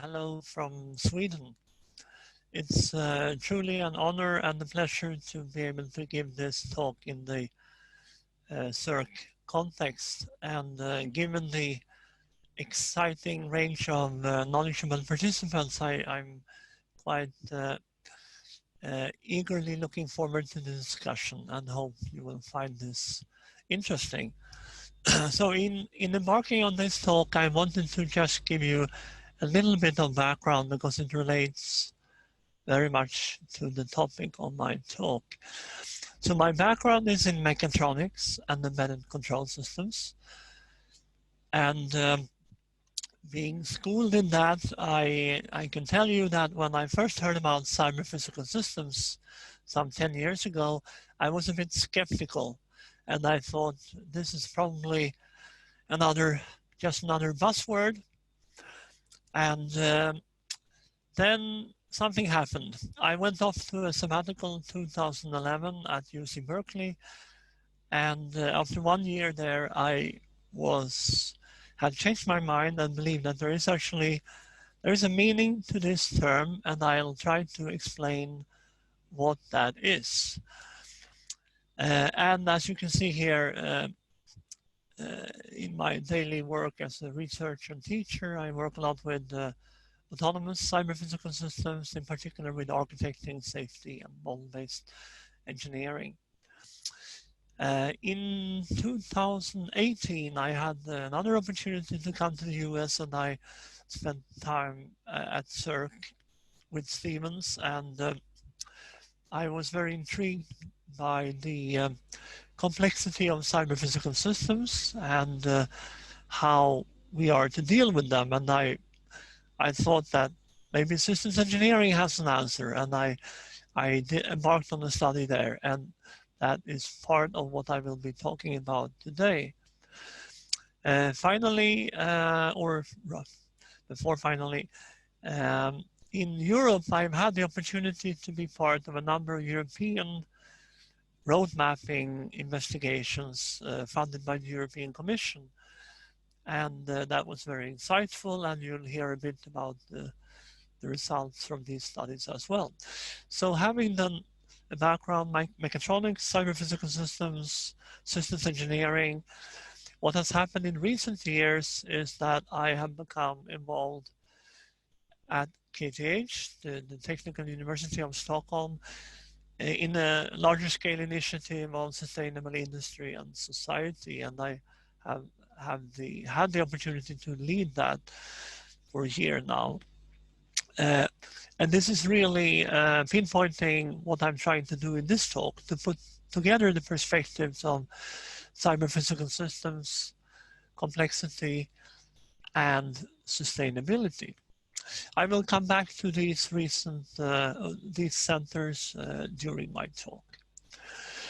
Hello from Sweden. It's truly an honor and a pleasure to be able to give this talk in the SERC context. And given the exciting range of knowledgeable participants, I'm quite eagerly looking forward to the discussion and hope you will find this interesting. So in embarking on this talk, I wanted to just give you a little bit of background because it relates very much to the topic of my talk. So my background is in mechatronics and embedded control systems. And being schooled in that, I can tell you that when I first heard about cyber physical systems some 10 years ago, I was a bit skeptical. And I thought this is probably just another buzzword. And then something happened. I went off to a sabbatical in 2011 at UC Berkeley. And after 1 year there, I had changed my mind and believed that there is a meaning to this term, and I'll try to explain what that is. And as you can see here, in my daily work as a researcher and teacher, I work a lot with autonomous cyber-physical systems, in particular with architecting, safety, and model-based engineering. In 2018, I had another opportunity to come to the US, and I spent time at SERC with Stevens, and I was very intrigued by the complexity of cyber-physical systems and how we are to deal with them. And I thought that maybe systems engineering has an answer, and I embarked on a study there, and that is part of what I will be talking about today. Finally, before finally, in Europe, I've had the opportunity to be part of a number of European road mapping investigations funded by the European Commission. And that was very insightful, and you'll hear a bit about the results from these studies as well. So having done a background, mechatronics, cyber physical systems, systems engineering, what has happened in recent years is that I have become involved at KTH, the Technical University of Stockholm, in a larger scale initiative on sustainable industry and society, and I have had the opportunity to lead that for a year now. And this is really pinpointing what I'm trying to do in this talk, to put together the perspectives of cyber physical systems, complexity, and sustainability. I will come back to these these centers during my talk.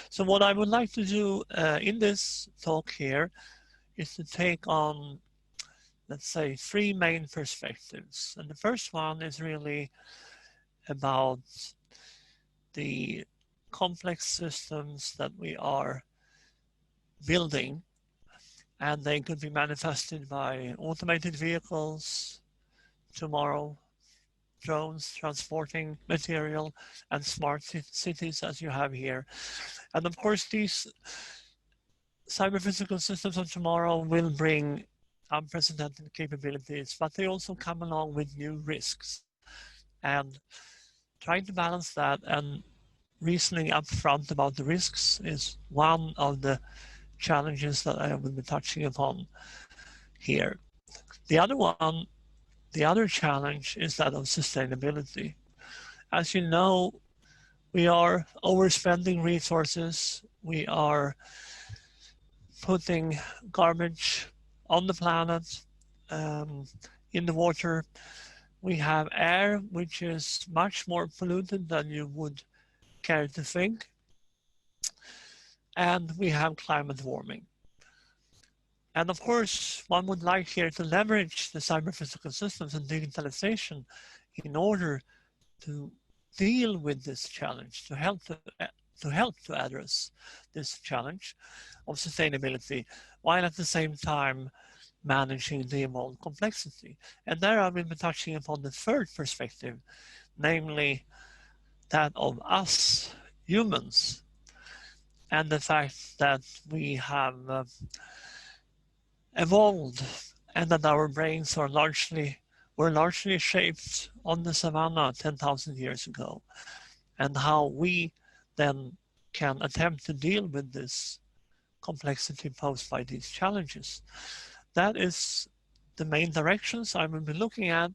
So what I would like to do in this talk here is to take on, let's say, three main perspectives. And the first one is really about the complex systems that we are building, and they could be manifested by automated vehicles, tomorrow, drones transporting material, and smart cities as you have here. And of course, these cyber physical systems of tomorrow will bring unprecedented capabilities, but they also come along with new risks. And trying to balance that and reasoning up front about the risks is one of the challenges that I will be touching upon here. The other challenge is that of sustainability. As you know, we are overspending resources. We are putting garbage on the planet, in the water. We have air, which is much more polluted than you would care to think. And we have climate warming. And of course, one would like here to leverage the cyber physical systems and digitalization in order to deal with this challenge, to help to address this challenge of sustainability, while at the same time managing the evolved complexity. And there I will be touching upon the third perspective, namely that of us humans, and the fact that we have evolved and that our brains were largely shaped on the savannah 10,000 years ago, and how we then can attempt to deal with this complexity posed by these challenges. That is the main directions I will be looking at,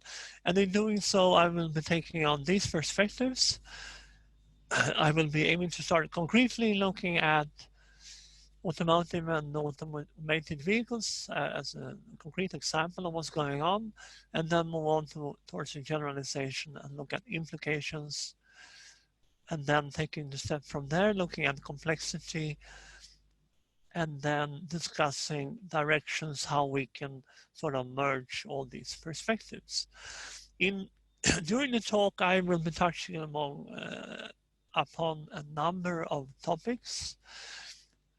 and in doing so I will be taking on these perspectives. I will be aiming to start concretely looking at automotive and automated vehicles as a concrete example of what's going on, and then move on towards a generalization and look at implications, and then taking the step from there, looking at complexity, and then discussing directions, how we can sort of merge all these perspectives. During the talk, I will be touching upon a number of topics,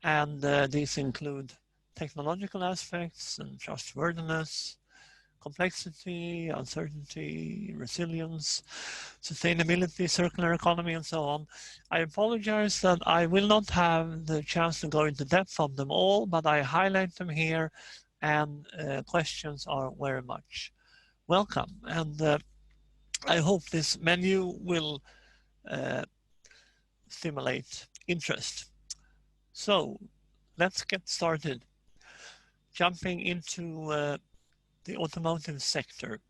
and these include technological aspects and trustworthiness, complexity, uncertainty, resilience, sustainability, circular economy, and so on. I apologize that I will not have the chance to go into depth of them all, but I highlight them here, and questions are very much welcome. And I hope this menu will stimulate interest. So let's get started. Jumping into the automotive sector.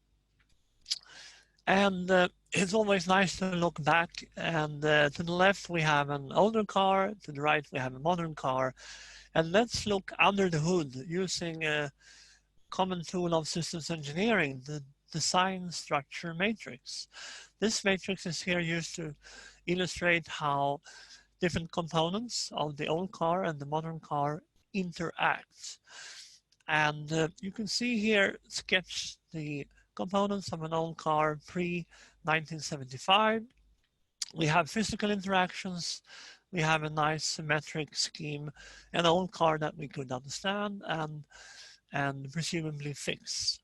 And it's always nice to look back, and to the left we have an older car, to the right we have a modern car. And let's look under the hood using a common tool of systems engineering, the design structure matrix. This matrix is here used to illustrate how different components of the old car and the modern car interact. And you can see here sketched the components of an old car pre-1975. We have physical interactions, we have a nice symmetric scheme, an old car that we could understand and presumably fix.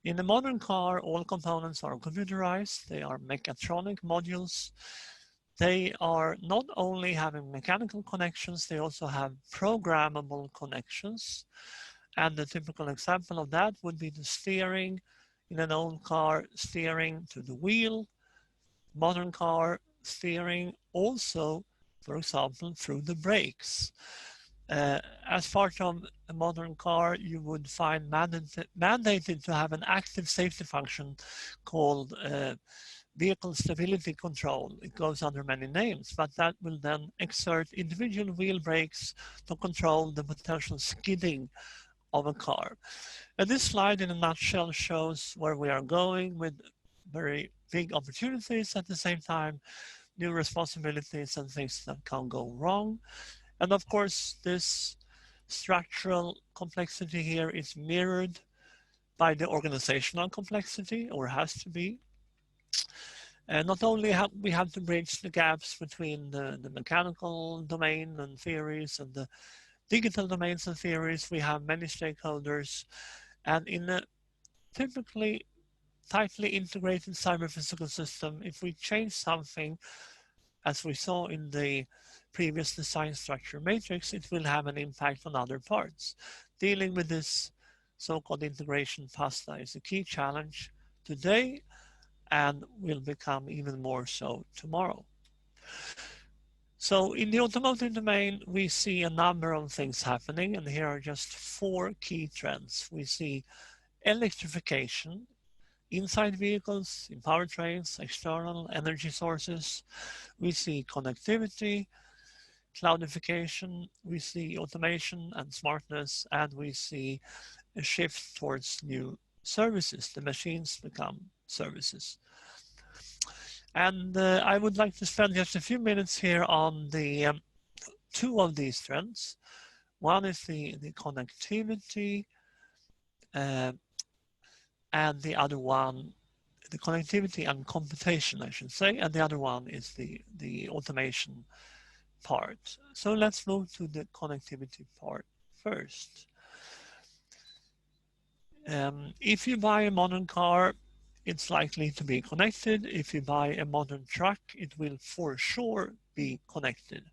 In a modern car, all components are computerized, they are mechatronic modules. They are not only having mechanical connections, they also have programmable connections. And the typical example of that would be the steering. In an old car, steering to the wheel. Modern car, steering also, for example, through the brakes. As part of a modern car, you would find mandated to have an active safety function called vehicle stability control. It goes under many names, but that will then exert individual wheel brakes to control the potential skidding of a car. And this slide in a nutshell shows where we are going, with very big opportunities at the same time, new responsibilities and things that can go wrong. And of course, this structural complexity here is mirrored by the organizational complexity, or has to be. And not only have we have to bridge the gaps between the mechanical domain and theories and the digital domains and theories, we have many stakeholders, and in a typically tightly integrated cyber-physical system, if we change something, as we saw in the previous design structure matrix, it will have an impact on other parts. Dealing with this so-called integration pasta is a key challenge today, and will become even more so tomorrow. So in the automotive domain, we see a number of things happening, and here are just 4 key trends. We see electrification inside vehicles, in powertrains, external energy sources. We see connectivity, cloudification, we see automation and smartness, and we see a shift towards new services. The machines become services. And I would like to spend just a few minutes here on the 2 of these trends. One is the connectivity, and the other one, the connectivity and computation, I should say, and the other one is the automation part. So let's move to the connectivity part first. If you buy a modern car, it's likely to be connected. If you buy a modern truck, it will for sure be connected.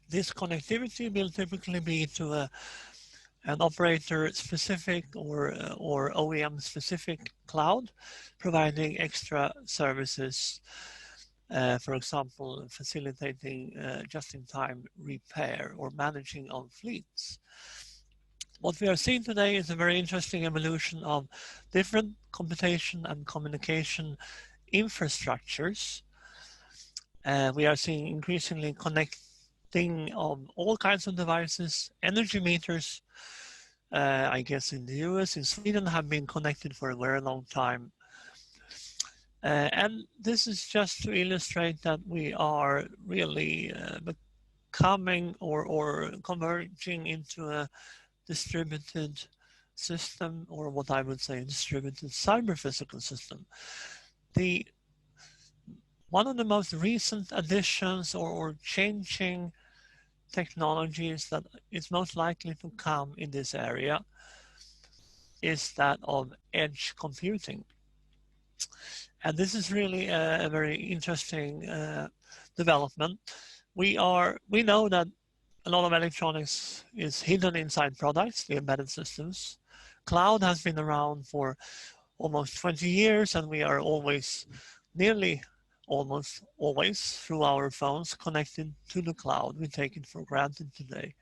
This connectivity will typically be to an operator-specific or OEM-specific cloud, providing extra services, for example, facilitating just-in-time repair or managing of fleets. What we are seeing today is a very interesting evolution of different computation and communication infrastructures. We are seeing increasingly connecting of all kinds of devices. Energy meters, I guess in the US, in Sweden, have been connected for a very long time. And this is just to illustrate that we are really becoming or converging into a distributed system, or what I would say a distributed cyber-physical system. One of the most recent additions or changing technologies that is most likely to come in this area is that of edge computing. And this is really a very interesting development. We know that a lot of electronics is hidden inside products, the embedded systems. Cloud has been around for almost 20 years, and we are nearly almost always through our phones connected to the cloud. We take it for granted today.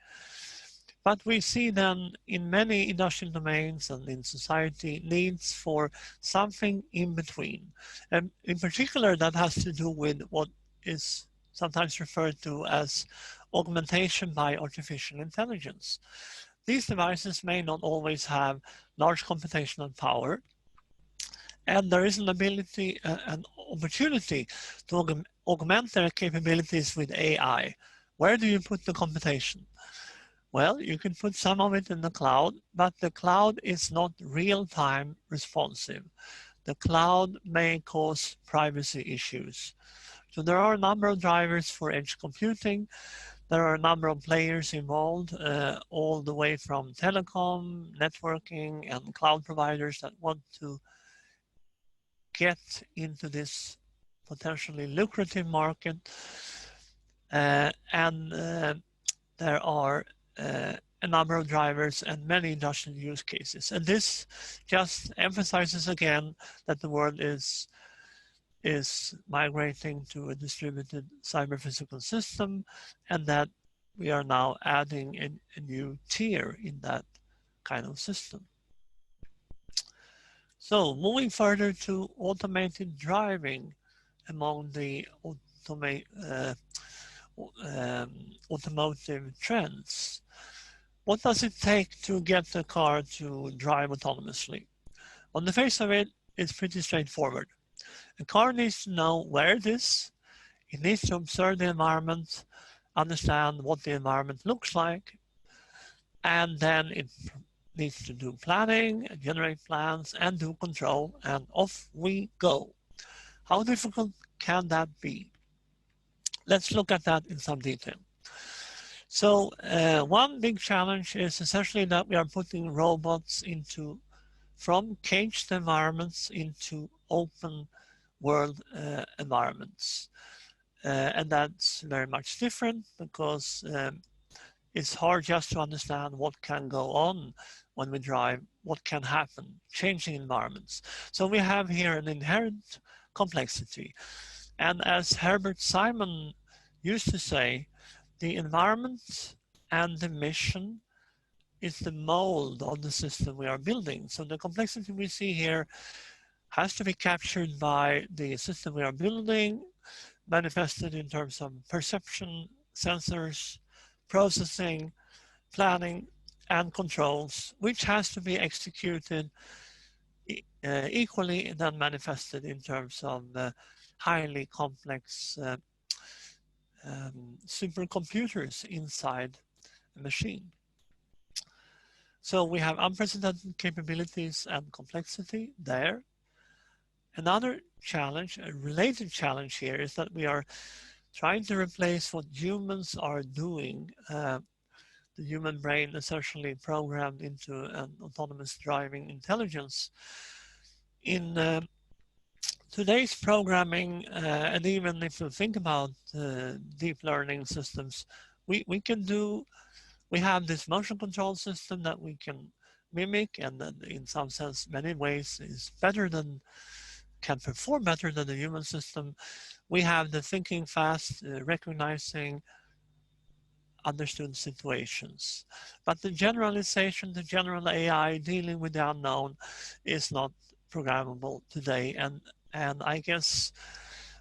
But we see then in many industrial domains and in society needs for something in between. And in particular, that has to do with what is sometimes referred to as augmentation by artificial intelligence. These devices may not always have large computational power, and there is an opportunity to augment their capabilities with AI. Where do you put the computation? Well, you can put some of it in the cloud, but the cloud is not real-time responsive. The cloud may cause privacy issues. So there are a number of drivers for edge computing. There are a number of players involved, all the way from telecom, networking, and cloud providers that want to get into this potentially lucrative market. There are a number of drivers and many industrial use cases. And this just emphasizes again that the world is migrating to a distributed cyber-physical system, and that we are now adding a new tier in that kind of system. So moving further to automated driving among the automotive trends. What does it take to get the car to drive autonomously? On the face of it, it's pretty straightforward. A car needs to know where it is. It needs to observe the environment, understand what the environment looks like, and then it needs to do planning, generate plans, and do control, and off we go. How difficult can that be? Let's look at that in some detail. So one big challenge is essentially that we are putting robots from caged environments into open world environments. And that's very much different because it's hard just to understand what can go on when we drive, what can happen, changing environments. So we have here an inherent complexity. And as Herbert Simon used to say, the environment and the mission is the mold of the system we are building. So the complexity we see here has to be captured by the system we are building, manifested in terms of perception, sensors, processing, planning, and controls, which has to be executed equally then manifested in terms of highly complex supercomputers inside a machine. So we have unprecedented capabilities and complexity there. Another challenge, a related challenge here, is that we are trying to replace what humans are doing the human brain essentially programmed into an autonomous driving intelligence. In today's programming, and even if you think about deep learning systems, we have this motion control system that we can mimic, and that in some sense, many ways is can perform better than the human system. We have the thinking fast, recognizing understood situations. But the generalization, the general AI dealing with the unknown is not programmable today. And I guess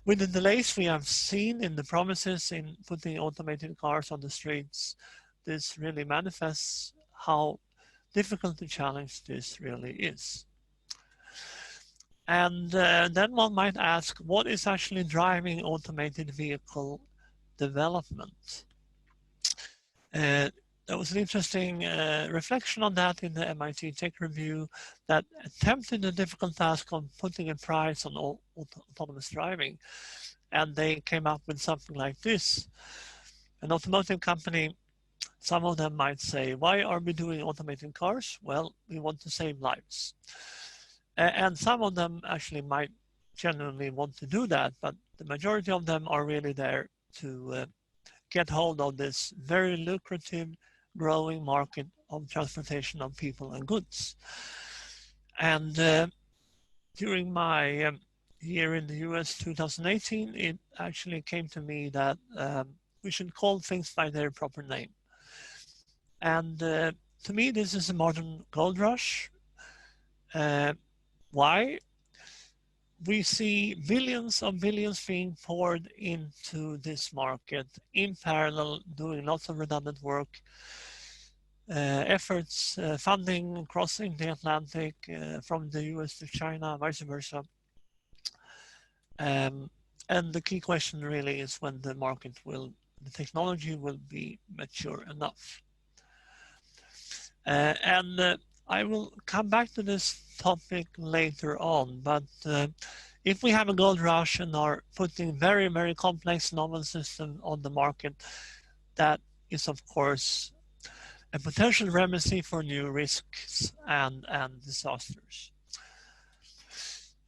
with the delays we have seen in the promises in putting automated cars on the streets, this really manifests how difficult the challenge this really is. And then one might ask, what is actually driving automated vehicle development? There was an interesting reflection on that in the MIT Tech Review that attempted the difficult task of putting a price on autonomous driving. And they came up with something like this. An automotive company, some of them might say, why are we doing automated cars? Well, we want to save lives. And some of them actually might genuinely want to do that, but the majority of them are really there to get hold of this very lucrative growing market of transportation of people and goods. And during my year in the US 2018, it actually came to me that we should call things by their proper name. And to me, this is a modern gold rush. Why? We see billions of billions being poured into this market in parallel, doing lots of redundant work, efforts, funding crossing the Atlantic from the US to China, vice versa. And the key question really is when the technology will be mature enough. And I will come back to this topic later on, but if we have a gold rush and are putting very, very complex novel system on the market, that is of course a potential remedy for new risks and disasters.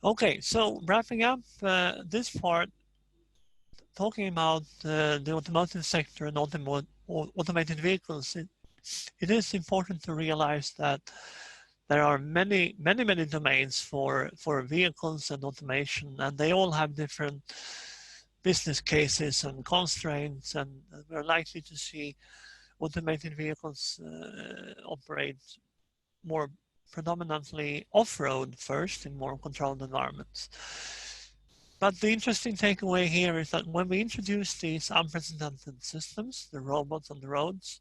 Okay, so wrapping up this part, talking about the automotive sector and automated vehicles, it is important to realize that there are many domains for vehicles and automation, and they all have different business cases and constraints, and we're likely to see automated vehicles operate more predominantly off-road first in more controlled environments. But the interesting takeaway here is that when we introduce these unprecedented systems, the robots on the roads,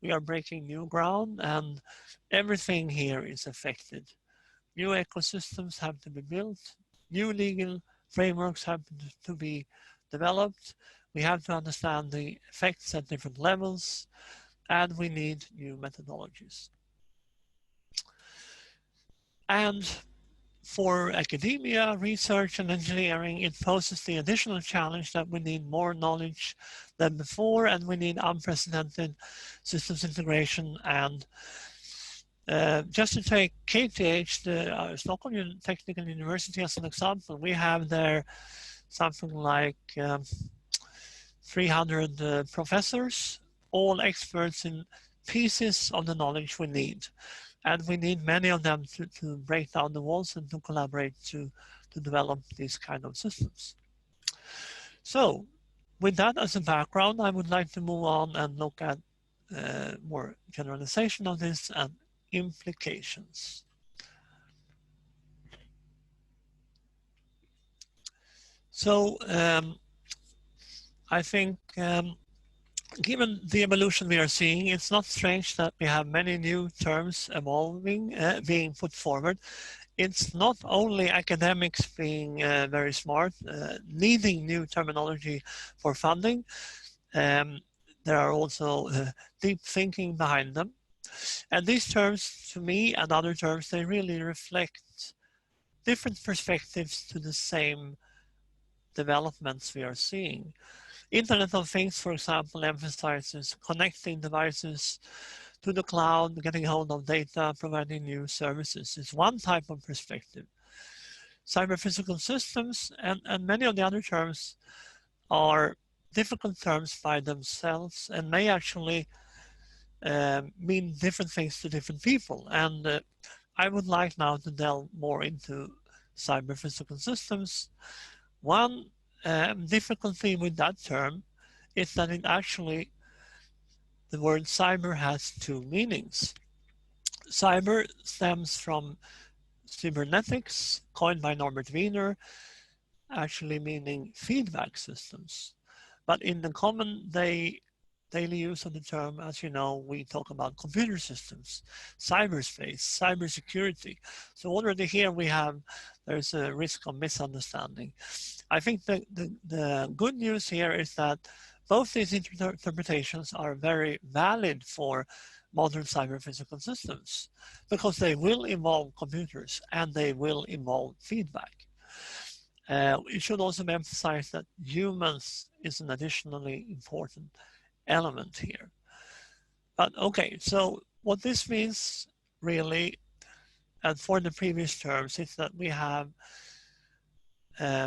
we are breaking new ground, and everything here is affected. New ecosystems have to be built, new legal frameworks have to be developed, we have to understand the effects at different levels, and we need new methodologies. And for academia, research, and engineering, it poses the additional challenge that we need more knowledge than before, and we need unprecedented systems integration. And just to take KTH, the Stockholm Technical University as an example, we have there something like 300 professors, all experts in pieces of the knowledge we need. And we need many of them to break down the walls and to collaborate to develop these kind of systems. So with that as a background, I would like to move on and look at more generalization of this and implications. So I think given the evolution we are seeing, it's not strange that we have many new terms evolving, being put forward. It's not only academics being very smart, needing new terminology for funding. There are also deep thinking behind them. And these terms, to me and other terms, they really reflect different perspectives to the same developments we are seeing. Internet of Things, for example, emphasizes connecting devices to the cloud, getting hold of data, providing new services. It's one type of perspective. Cyber-physical systems and many of the other terms are difficult terms by themselves and may actually mean different things to different people. And I would like now to delve more into cyber-physical systems. One difficulty with that term is that it actually, the word cyber has two meanings. Cyber stems from cybernetics, coined by Norbert Wiener, actually meaning feedback systems. But in the common daily use of the term, as you know, we talk about computer systems, cyberspace, cybersecurity. So already here there's a risk of misunderstanding. I think the good news here is that both these interpretations are very valid for modern cyber-physical systems because they will involve computers and they will involve feedback. It should also be emphasized that humans is an additionally important element here. But okay, so what this means really, and for the previous terms, is that we have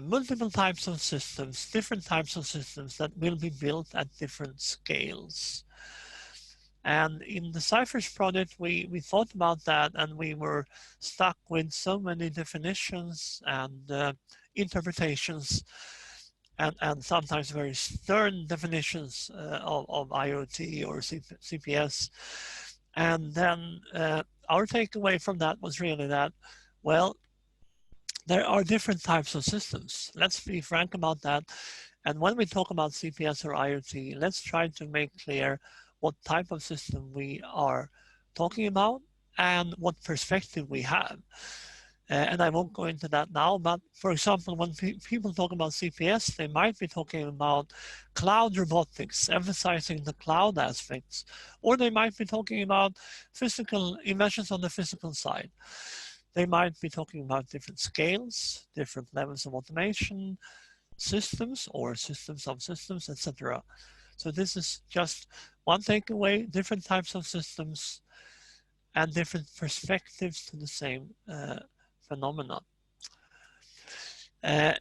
multiple types of systems, different types of systems that will be built at different scales. And in the Cyphers project, we thought about that and we were stuck with so many definitions and interpretations and sometimes very stern definitions of IoT or CPS. And then our takeaway from that was really that, well, there are different types of systems. Let's be frank about that. And when we talk about CPS or IoT, let's try to make clear what type of system we are talking about and what perspective we have. And I won't go into that now, but for example, when people talk about CPS, they might be talking about cloud robotics, emphasizing the cloud aspects, or they might be talking about physical inventions on the physical side. They might be talking about different scales, different levels of automation, systems or systems of systems, etc. So this is just one takeaway, different types of systems and different perspectives to the same phenomenon.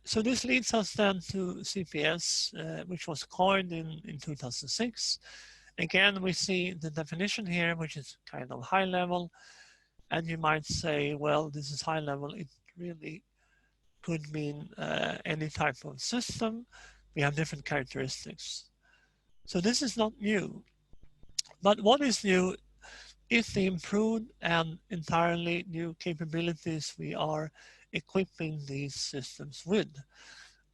So this leads us then to CPS, which was coined in 2006. Again, we see the definition here, which is kind of high level. And you might say, well, this is high level. It really could mean any type of system. We have different characteristics. So this is not new. But what is new is the improved and entirely new capabilities we are equipping these systems with,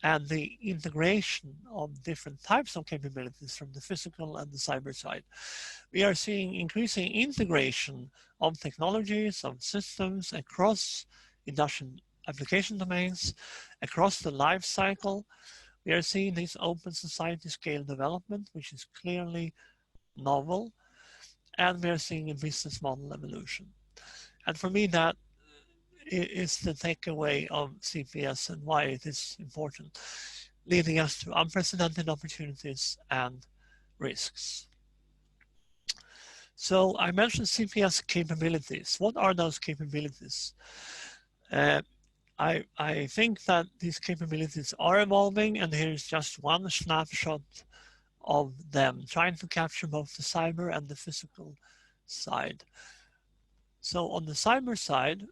and the integration of different types of capabilities from the physical and the cyber side. We are seeing increasing integration of technologies, of systems across industrial application domains, across the life cycle. We are seeing this open society scale development, which is clearly novel, and we are seeing a business model evolution. And for me, that is the takeaway of CPS and why it is important, leading us to unprecedented opportunities and risks. So I mentioned CPS capabilities. What are those capabilities? I think that these capabilities are evolving, and here's just one snapshot of them, trying to capture both the cyber and the physical side. So on the cyber side,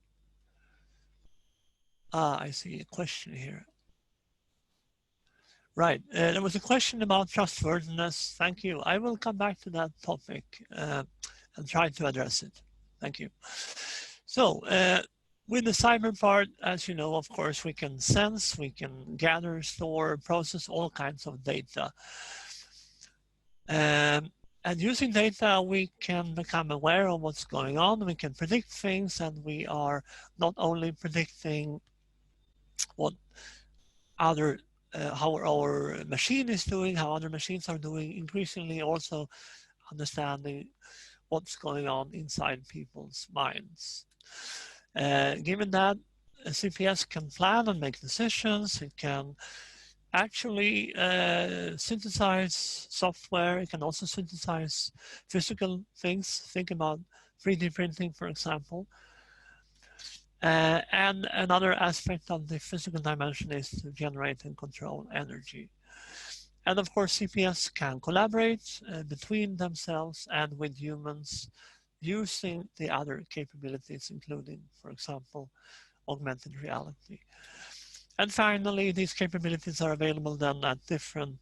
I see a question here. Right, there was a question about trustworthiness. Thank you. I will come back to that topic and try to address it. Thank you. So with the cyber part, as you know, of course, we can sense, we can gather, store, process all kinds of data. And using data, we can become aware of what's going on. We can predict things, and we are not only predicting what other how our machine is doing, how other machines are doing, increasingly also understanding what's going on inside people's minds. Given that CPS can plan and make decisions, it can actually synthesize software. It can also synthesize physical things. Think about 3D printing, for example. And another aspect of the physical dimension is to generate and control energy. And of course, CPS can collaborate between themselves and with humans using the other capabilities, including, for example, augmented reality. And finally, these capabilities are available then at different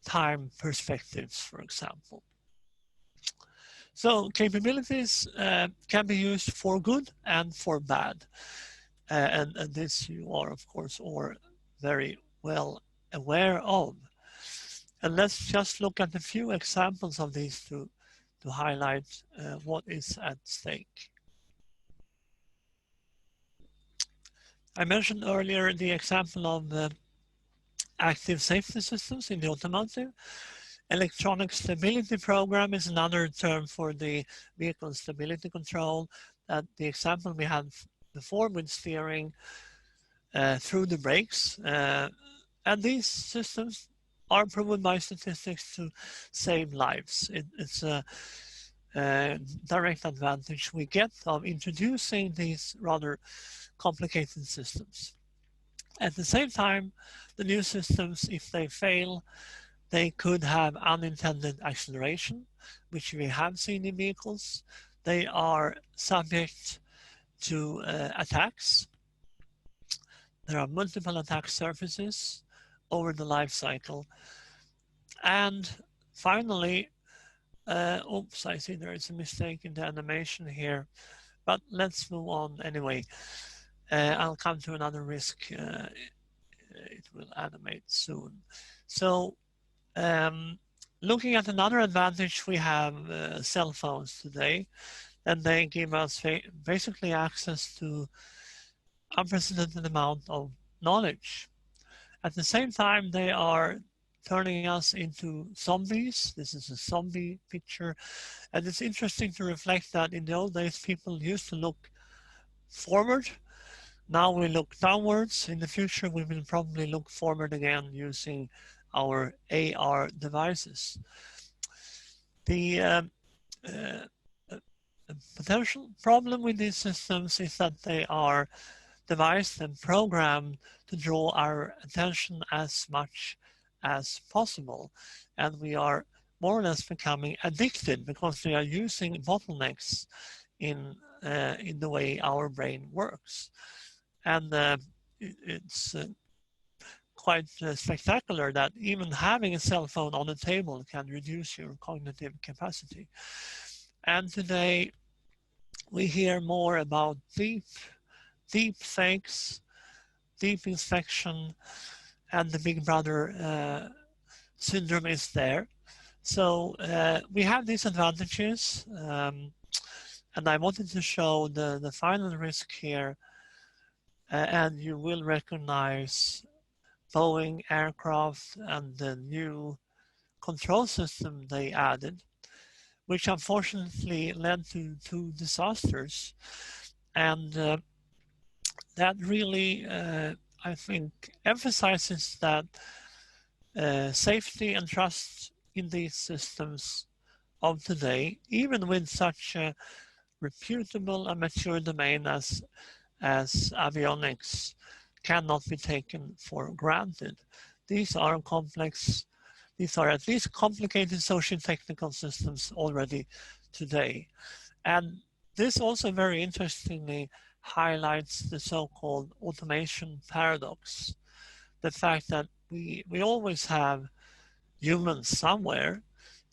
time perspectives, for example. So capabilities can be used for good and for bad. And this you are, of course, all very well aware of. And let's just look at a few examples of these to highlight what is at stake. I mentioned earlier the example of the active safety systems in the automotive. Electronic stability program is another term for the vehicle stability control. The example we had before with steering through the brakes. And these systems are proven by statistics to save lives. It's a direct advantage we get of introducing these rather complicated systems. At the same time, the new systems, if they fail, they could have unintended acceleration, which we have seen in vehicles. They are subject to attacks. There are multiple attack surfaces over the life cycle. And finally, oops, I see there is a mistake in the animation here, but let's move on anyway. I'll come to another risk. It will animate soon. So looking at another advantage, we have cell phones today, and they give us basically access to unprecedented amount of knowledge. At the same time, they are turning us into zombies. This is a zombie picture. And it's interesting to reflect that in the old days, people used to look forward. Now we look downwards. In the future, we will probably look forward again using our AR devices. The potential problem with these systems is that they are devised and programmed to draw our attention as much as possible. And we are more or less becoming addicted because we are using bottlenecks in the way our brain works. And it's quite spectacular that even having a cell phone on the table can reduce your cognitive capacity. And today we hear more about deep fakes, deep inspection, and the Big Brother syndrome is there. So we have these advantages, and I wanted to show the final risk here, and you will recognize Boeing aircraft and the new control system they added, which unfortunately led to 2 disasters. And that really, I think, emphasizes that safety and trust in these systems of today, even with such a reputable and mature domain as avionics, cannot be taken for granted. These are complex, these are at least complicated socio-technical systems already today. And this also very interestingly highlights the so-called automation paradox. The fact that we always have humans somewhere,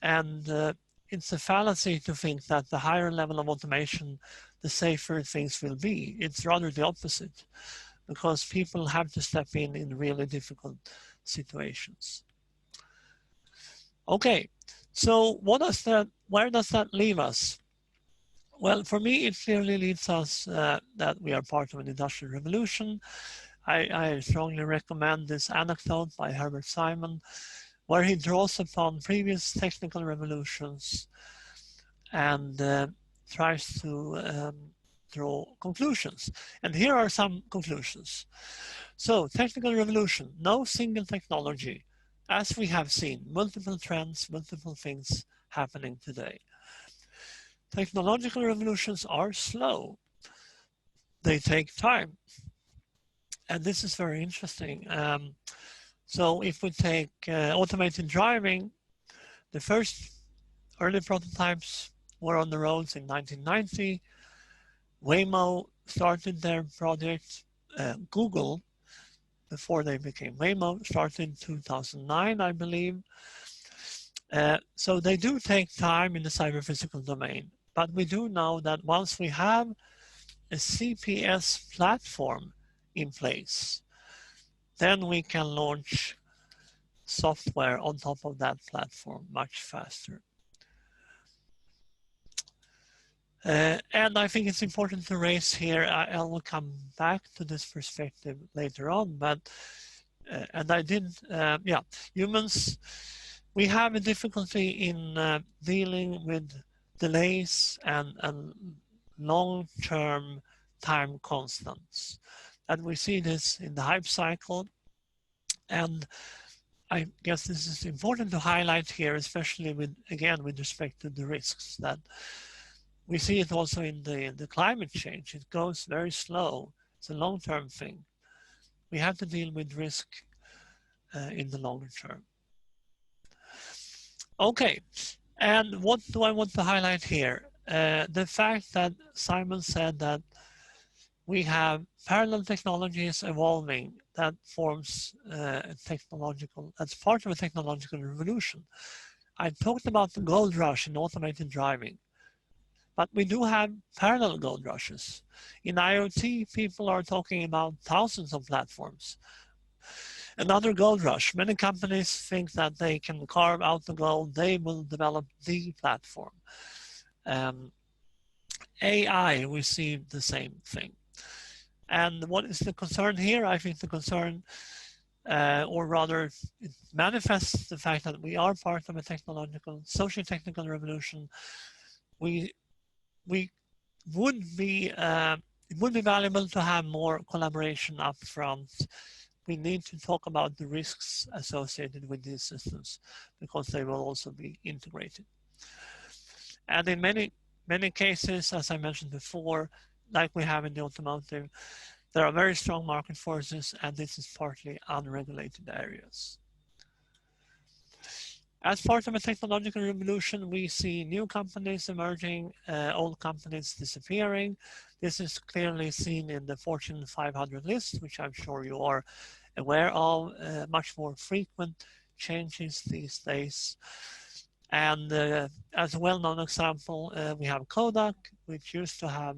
and it's a fallacy to think that the higher level of automation, the safer things will be. It's rather the opposite, because people have to step in really difficult situations. Okay, so where does that leave us? Well, for me, it clearly leads us that we are part of an industrial revolution. I strongly recommend this anecdote by Herbert Simon, where he draws upon previous technical revolutions and tries to draw conclusions. And here are some conclusions. So technical revolution, no single technology. As we have seen, multiple trends, multiple things happening today. Technological revolutions are slow. They take time. And this is very interesting. So if we take automated driving, the first early prototypes were on the roads in 1990. Waymo started their project. Google, before they became Waymo, started in 2009, I believe. So they do take time in the cyber-physical domain. But we do know that once we have a CPS platform in place, then we can launch software on top of that platform much faster. And I think it's important to raise here, I will come back to this perspective later on, but, and I did, yeah, humans, we have a difficulty in dealing with delays and long-term time constants. And we see this in the hype cycle. And I guess this is important to highlight here, especially with, again, with respect to the risks that we see it also in the climate change. It goes very slow. It's a long-term thing. We have to deal with risk in the longer term. Okay, and what do I want to highlight here? The fact that Simon said that we have parallel technologies evolving that forms that's part of a technological revolution. I talked about the gold rush in automated driving. But we do have parallel gold rushes. In IoT, people are talking about thousands of platforms. Another gold rush, many companies think that they can carve out the gold, they will develop the platform. AI, we see the same thing. And what is the concern here? I think the concern, or rather it manifests the fact that we are part of a technological, socio-technical revolution. It would be valuable to have more collaboration up front. We need to talk about the risks associated with these systems because they will also be integrated. And in many cases, as I mentioned before, like we have in the automotive, there are very strong market forces, and this is partly unregulated areas. As part of a technological revolution, we see new companies emerging, old companies disappearing. This is clearly seen in the Fortune 500 list, which I'm sure you are aware of, much more frequent changes these days. And as a well-known example, we have Kodak, which used to have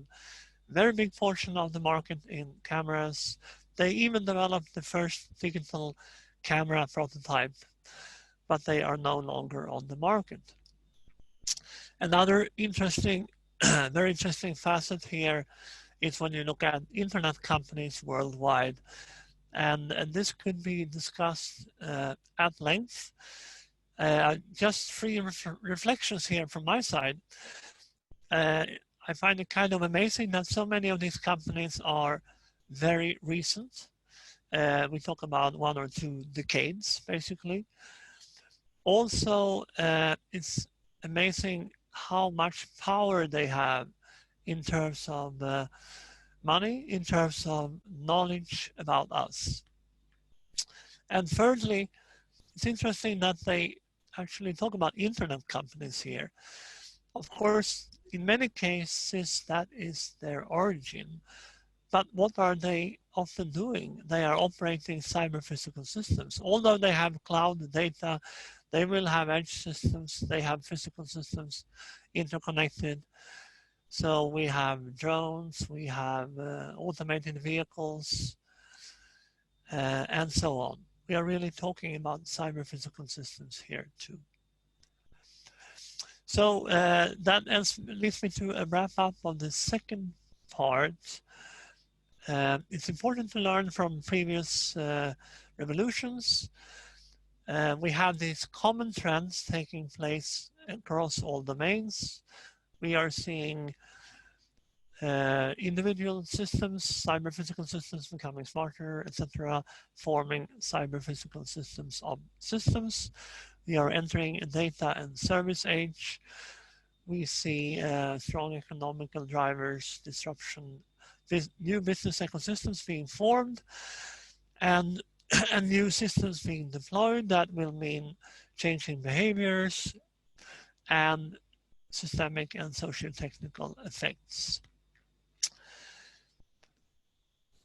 a very big portion of the market in cameras. They even developed the first digital camera prototype, but they are no longer on the market. Another interesting, very interesting facet here is when you look at internet companies worldwide, and this could be discussed at length. Just three reflections here from my side. I find it kind of amazing that so many of these companies are very recent. We talk about 1 or 2 decades, basically. Also, it's amazing how much power they have in terms of money, in terms of knowledge about us. And thirdly, it's interesting that they actually talk about internet companies here. Of course, in many cases, that is their origin. But what are they often doing? They are operating cyber-physical systems. Although they have cloud data, they will have edge systems, they have physical systems interconnected. So we have drones, we have automated vehicles, and so on. We are really talking about cyber-physical systems here too. So that leads me to a wrap up of the second part. It's important to learn from previous revolutions. We have these common trends taking place across all domains. We are seeing individual systems, cyber-physical systems becoming smarter, etc., forming cyber-physical systems of systems. We are entering a data and service age. We see strong economical drivers, disruption, new business ecosystems being formed, and, and new systems being deployed that will mean changing behaviors and systemic and socio-technical effects.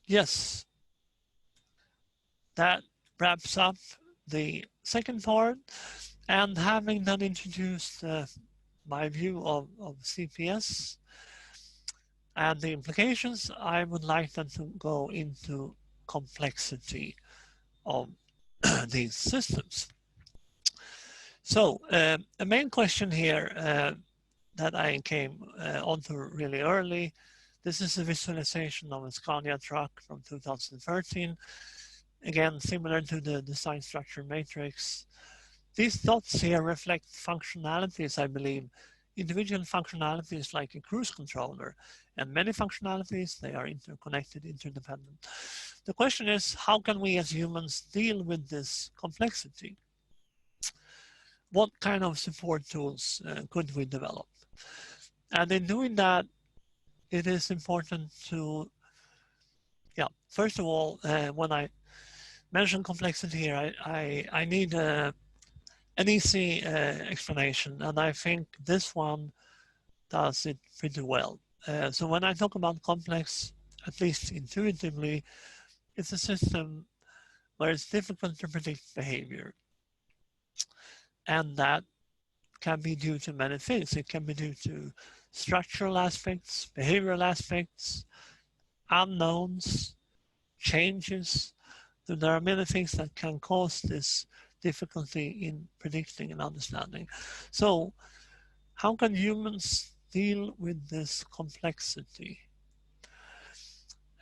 Yes, that wraps up the second part. And having then introduced my view of CPS and the implications, I would like then to go into complexity of these systems. So a main question here that I came onto really early, this is a visualization of a Scania truck from 2013. Again, similar to the design structure matrix. These dots here reflect functionalities, I believe. Individual functionalities like a cruise controller, and many functionalities, they are interconnected, interdependent. The question is, how can we as humans deal with this complexity? What kind of support tools could we develop? And in doing that, it is important to, first of all, when I mention complexity here, I need an easy explanation, and I think this one does it pretty well. So when I talk about complex, at least intuitively, it's a system where it's difficult to predict behavior. And that can be due to many things. It can be due to structural aspects, behavioral aspects, unknowns, changes. So there are many things that can cause this difficulty in predicting and understanding. So how can humans deal with this complexity?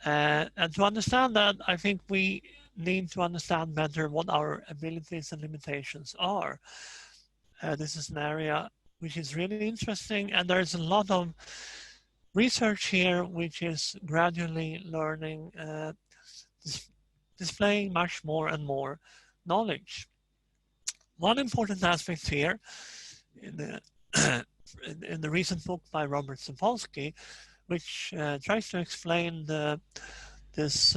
And to understand that, I think we need to understand better what our abilities and limitations are. This is an area which is really interesting, and there's a lot of research here which is gradually learning, displaying much more and more knowledge. One important aspect here in the recent book by Robert Sapolsky, which tries to explain this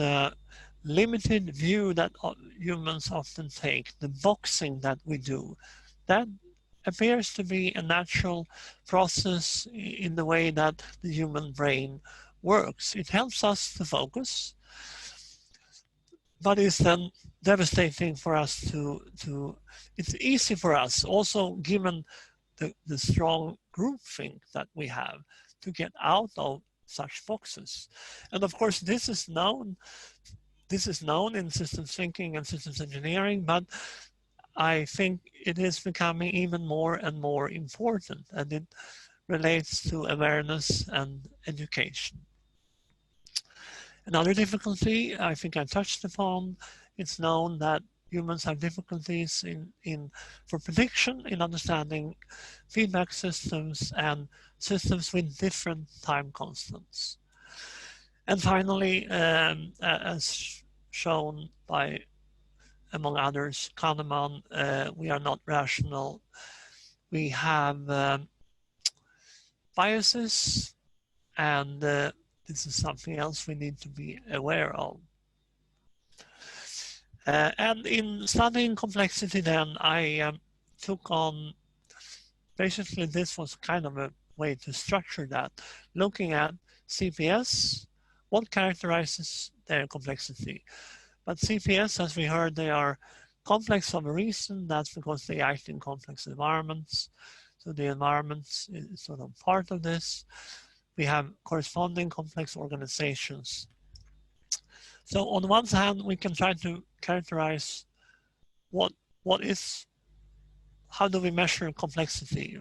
limited view that humans often take, the boxing that we do, that appears to be a natural process in the way that the human brain works. It helps us to focus, but it's then devastating for us it's easy for us, also given the strong groupthink that we have, to get out of such boxes. And of course, this is known in systems thinking and systems engineering, but I think it is becoming even more and more important, and it relates to awareness and education. Another difficulty I think I touched upon, it's known that humans have difficulties for prediction in understanding feedback systems and systems with different time constants. And finally, as shown by, among others, Kahneman, we are not rational. We have biases, and this is something else we need to be aware of. And in studying complexity then, I took on, basically this was kind of a way to structure that, looking at CPS, what characterizes their complexity. But CPS, as we heard, they are complex of a reason. That's because they act in complex environments. So the environment is sort of part of this. We have corresponding complex organizations. So on one hand, we can try to characterize how do we measure complexity?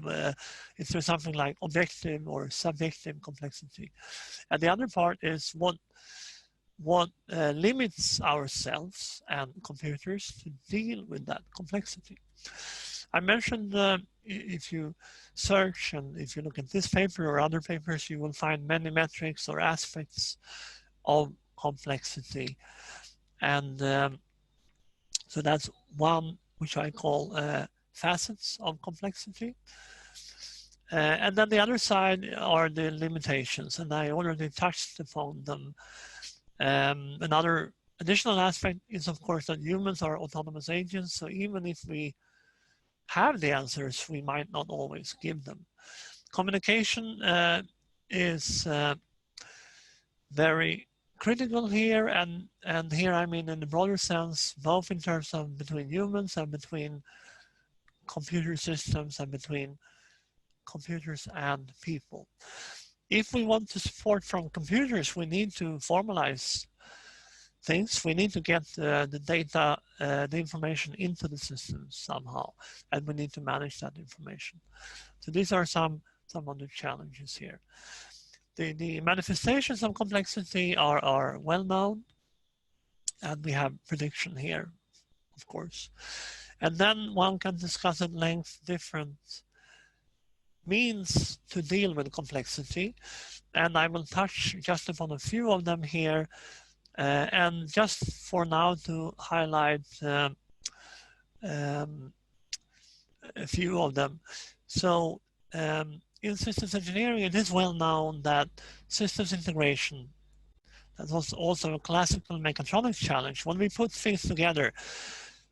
Is there something like objective or subjective complexity? And the other part is what limits ourselves and computers to deal with that complexity. I mentioned if you search and if you look at this paper or other papers, you will find many metrics or aspects of complexity. And so that's one which I call facets of complexity. And then the other side are the limitations, and I already touched upon them. Another additional aspect is, of course, that humans are autonomous agents, so even if we have the answers, we might not always give them. Communication is very critical here, and here I mean in the broader sense, both in terms of between humans and between computer systems and between computers and people. If we want to support from computers, we need to formalize things. We need to get the data, the information into the system somehow, and we need to manage that information. So these are some of the challenges here. The manifestations of complexity are well known, and we have prediction here, of course. And then one can discuss at length different means to deal with complexity, and I will touch just upon a few of them here, and just for now to highlight a few of them. So in systems engineering, it is well known that systems integration, that was also a classical mechatronics challenge. When we put things together,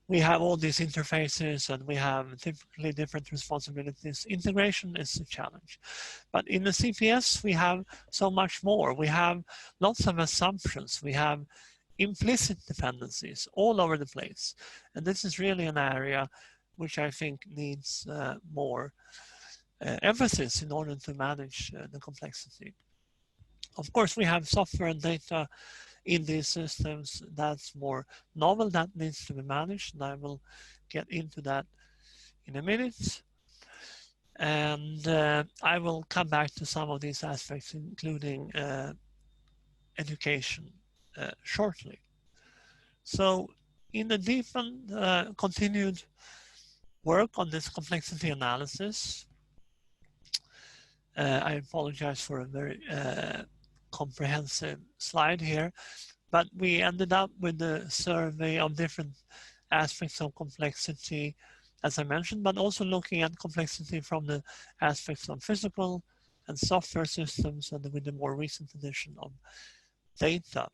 we have all these interfaces and we have typically different responsibilities. Integration is a challenge. But in the CPS, we have so much more. We have lots of assumptions. We have implicit dependencies all over the place. And this is really an area which I think needs more emphasis in order to manage the complexity. Of course, we have software and data in these systems that's more novel, that needs to be managed, and I will get into that in a minute. And I will come back to some of these aspects, including education, shortly. So in the deepened, continued work on this complexity analysis, I apologize for a very comprehensive slide here, but we ended up with a survey of different aspects of complexity, as I mentioned, but also looking at complexity from the aspects of physical and software systems, and with the more recent edition of data.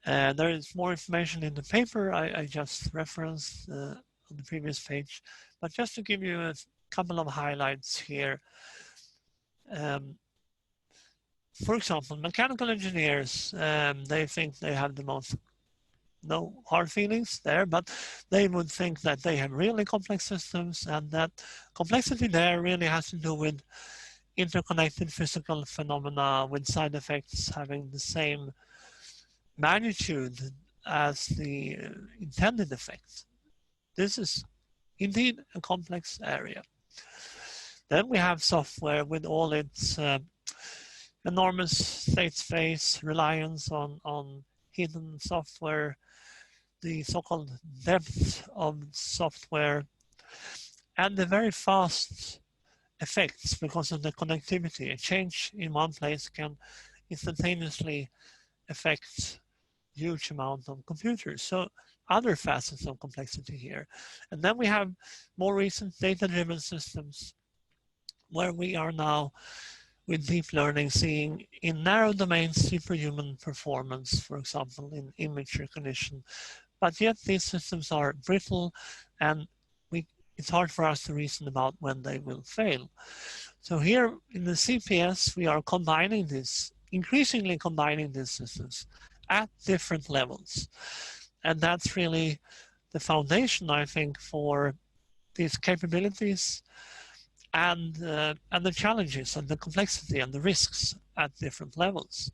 There is more information in the paper I just referenced on the previous page, but just to give you a couple of highlights here. For example, mechanical engineers, they think they have the most, no hard feelings there, but they would think that they have really complex systems, and that complexity there really has to do with interconnected physical phenomena with side effects having the same magnitude as the intended effect. This is indeed a complex area. Then we have software with all its enormous state space, reliance on hidden software, the so-called depth of software, and the very fast effects because of the connectivity. A change in one place can instantaneously affect huge amount of computers. So other facets of complexity here. And then we have more recent data-driven systems where we are now with deep learning seeing in narrow domains superhuman performance, for example, in image recognition. But yet these systems are brittle, and it's hard for us to reason about when they will fail. So here in the CPS, we are combining this, increasingly combining these systems at different levels. And that's really the foundation, I think, for these capabilities and the challenges and the complexity and the risks at different levels.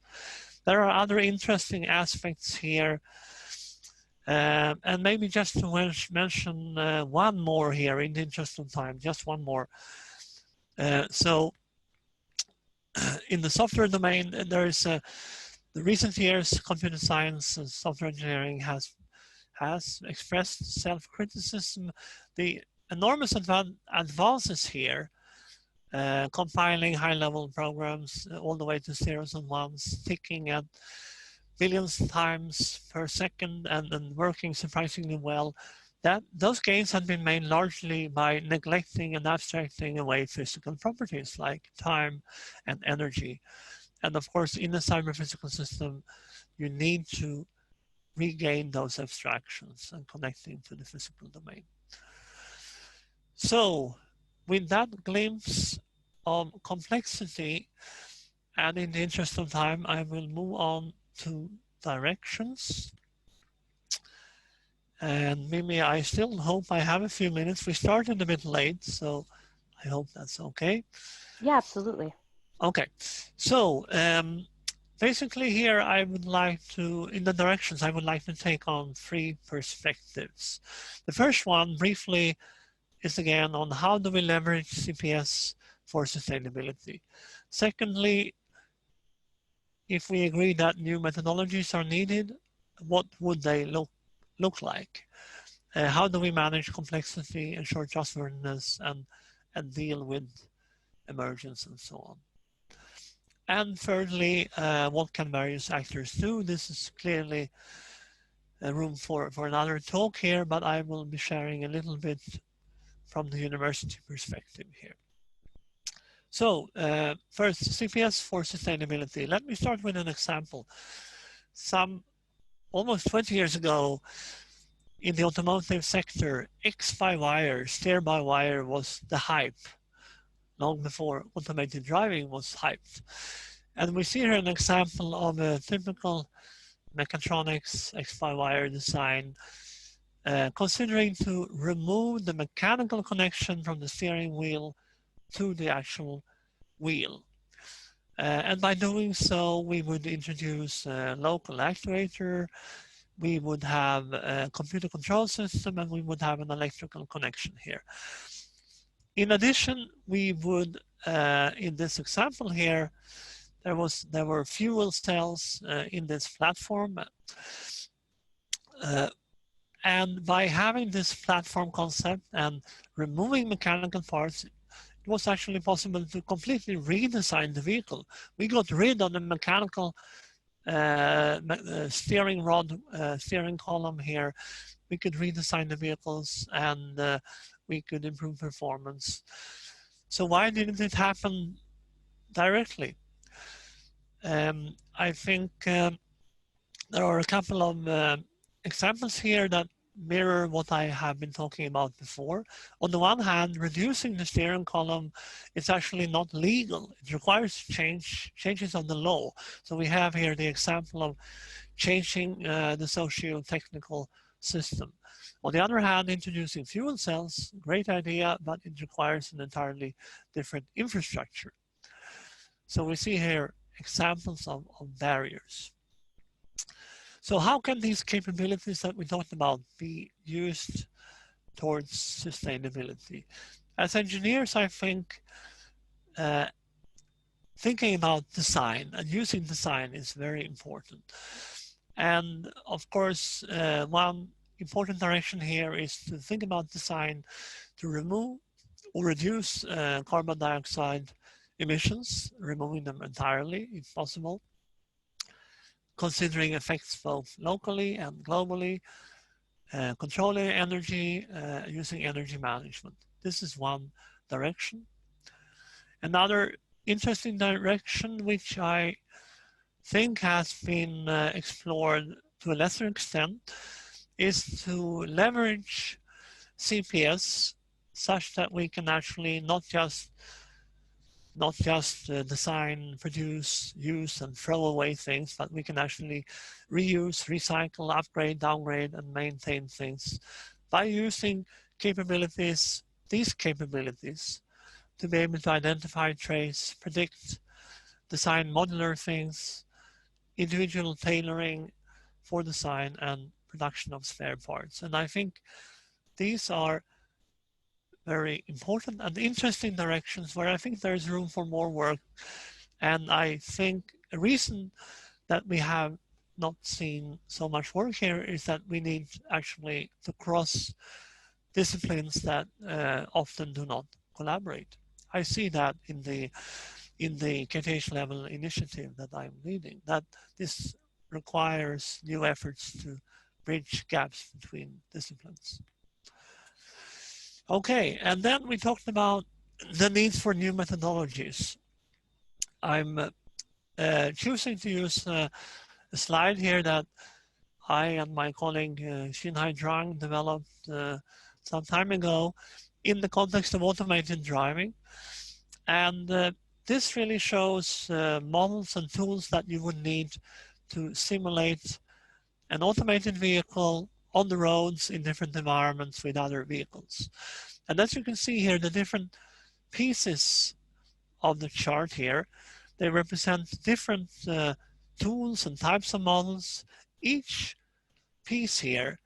There are other interesting aspects here, and maybe just to mention one more here in the interest of time, just one more. So in the software domain, there is the recent years, computer science and software engineering has expressed self-criticism. The enormous advances here, compiling high-level programs all the way to zeros and ones, ticking at billions times per second and working surprisingly well. Those gains have been made largely by neglecting and abstracting away physical properties like time and energy. And of course, in a cyber-physical system, you need to regain those abstractions and connecting to the physical domain. So, with that glimpse of complexity, and in the interest of time, I will move on to directions. And Mimi, I still hope I have a few minutes. We started a bit late, so I hope that's okay. Yeah, absolutely. Okay, so basically here I would like to, in the directions, I would like to take on 3 perspectives. The first one, briefly, is again on how do we leverage CPS for sustainability. Secondly, if we agree that new methodologies are needed, what would they look like? How do we manage complexity, ensure trustworthiness, and deal with emergence and so on? And thirdly, what can various actors do? This is clearly a room for another talk here, but I will be sharing a little bit from the university perspective here. So first, CPS for sustainability. Let me start with an example. Almost 20 years ago, in the automotive sector, X-by-wire, steer-by-wire was the hype, long before automated driving was hyped. And we see here an example of a typical Mechatronics X-by-wire design, considering to remove the mechanical connection from the steering wheel to the actual wheel. And by doing so, we would introduce a local actuator, we would have a computer control system, and we would have an electrical connection here. In addition, we would, in this example here, there were fuel cells in this platform. And by having this platform concept and removing mechanical parts, it was actually possible to completely redesign the vehicle. We got rid of the mechanical steering rod, steering column here. We could redesign the vehicles and we could improve performance. So why didn't it happen directly? I think there are a couple of examples here that mirror what I have been talking about before. On the one hand, reducing the steering column is actually not legal. It requires changes of the law. So we have here the example of changing the socio-technical system. On the other hand, introducing fuel cells, great idea, but it requires an entirely different infrastructure. So we see here examples of barriers. So how can these capabilities that we talked about be used towards sustainability? As engineers, I think thinking about design and using design is very important. And of course, one important direction here is to think about design to remove or reduce carbon dioxide emissions, removing them entirely if possible, considering effects both locally and globally, controlling energy, using energy management. This is one direction. Another interesting direction, which I think has been explored to a lesser extent, is to leverage CPS such that we can actually not just design, produce, use, and throw away things, but we can actually reuse, recycle, upgrade, downgrade, and maintain things by using these capabilities to be able to identify, trace, predict, design modular things, individual tailoring for design and production of spare parts. And I think these are very important and interesting directions where I think there's room for more work. And I think a reason that we have not seen so much work here is that we need actually to cross disciplines that often do not collaborate. I see that in the computation level initiative that I'm leading, that this requires new efforts to bridge gaps between disciplines. Okay, and then we talked about the need for new methodologies. I'm choosing to use a slide here that I and my colleague Xinhai Zhang developed some time ago in the context of automated driving. And this really shows models and tools that you would need to simulate an automated vehicle on the roads in different environments with other vehicles. And as you can see here, the different pieces of the chart here, they represent different tools and types of models. Each piece here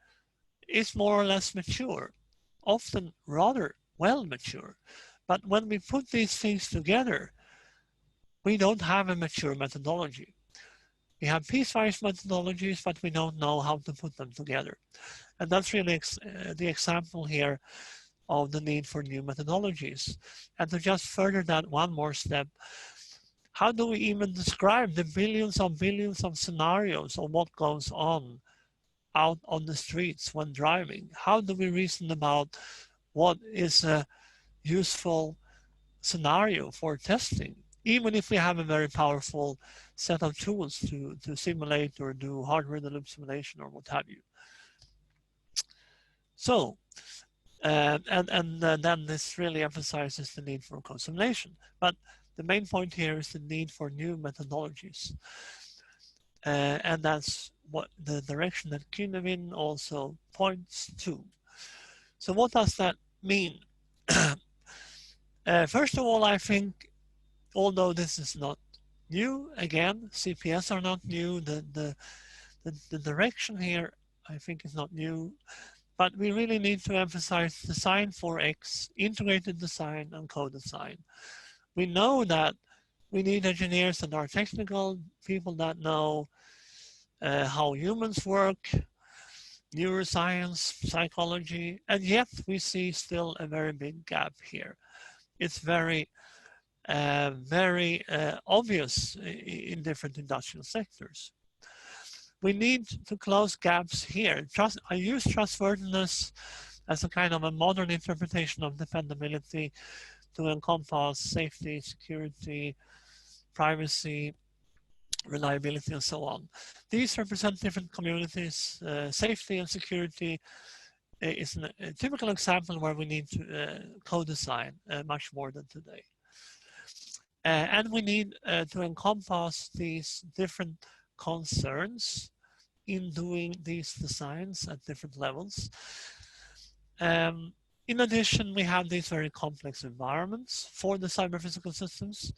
is more or less mature, often rather well mature. But when we put these things together, we don't have a mature methodology. We have piecewise methodologies, but we don't know how to put them together. And that's really the example here of the need for new methodologies. And to just further that one more step, how do we even describe the billions of scenarios of what goes on out on the streets when driving? How do we reason about what is a useful scenario for testing, even if we have a very powerful set of tools to simulate or do hardware-in-the-loop simulation or what have you? So, then this really emphasizes the need for co-simulation. But the main point here is the need for new methodologies. And that's what the direction that Kynevin also points to. So what does that mean? First of all, I think, although this is not new, again, CPS are not new, the direction here, I think, is not new, but we really need to emphasize design for X, integrated design and co-design. We know that we need engineers that are technical, people that know how humans work, neuroscience, psychology, and yet we see still a very big gap here. It's very obvious in different industrial sectors. We need to close gaps here. I use trustworthiness as a kind of a modern interpretation of dependability to encompass safety, security, privacy, reliability, and so on. These represent different communities. Safety and security is a typical example where we need to co-design much more than today. And we need to encompass these different concerns in doing these designs at different levels. In addition, we have these very complex environments for the cyber-physical systems.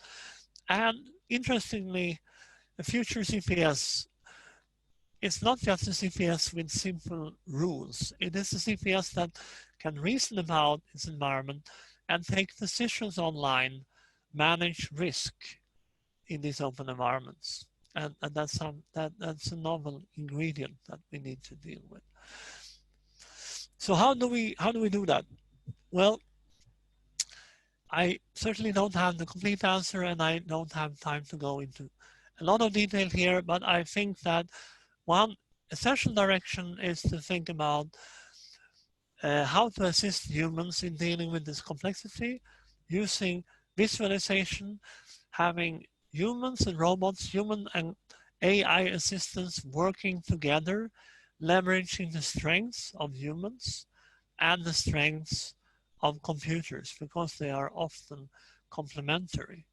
And interestingly, the future CPS is not just a CPS with simple rules. It is a CPS that can reason about its environment and take decisions online, manage risk in these open environments. And that's a novel ingredient that we need to deal with. So how do we do that? Well, I certainly don't have the complete answer, and I don't have time to go into a lot of detail here, but I think that one essential direction is to think about how to assist humans in dealing with this complexity using visualization, having humans and robots, human and AI assistants working together, leveraging the strengths of humans and the strengths of computers, because they are often complementary.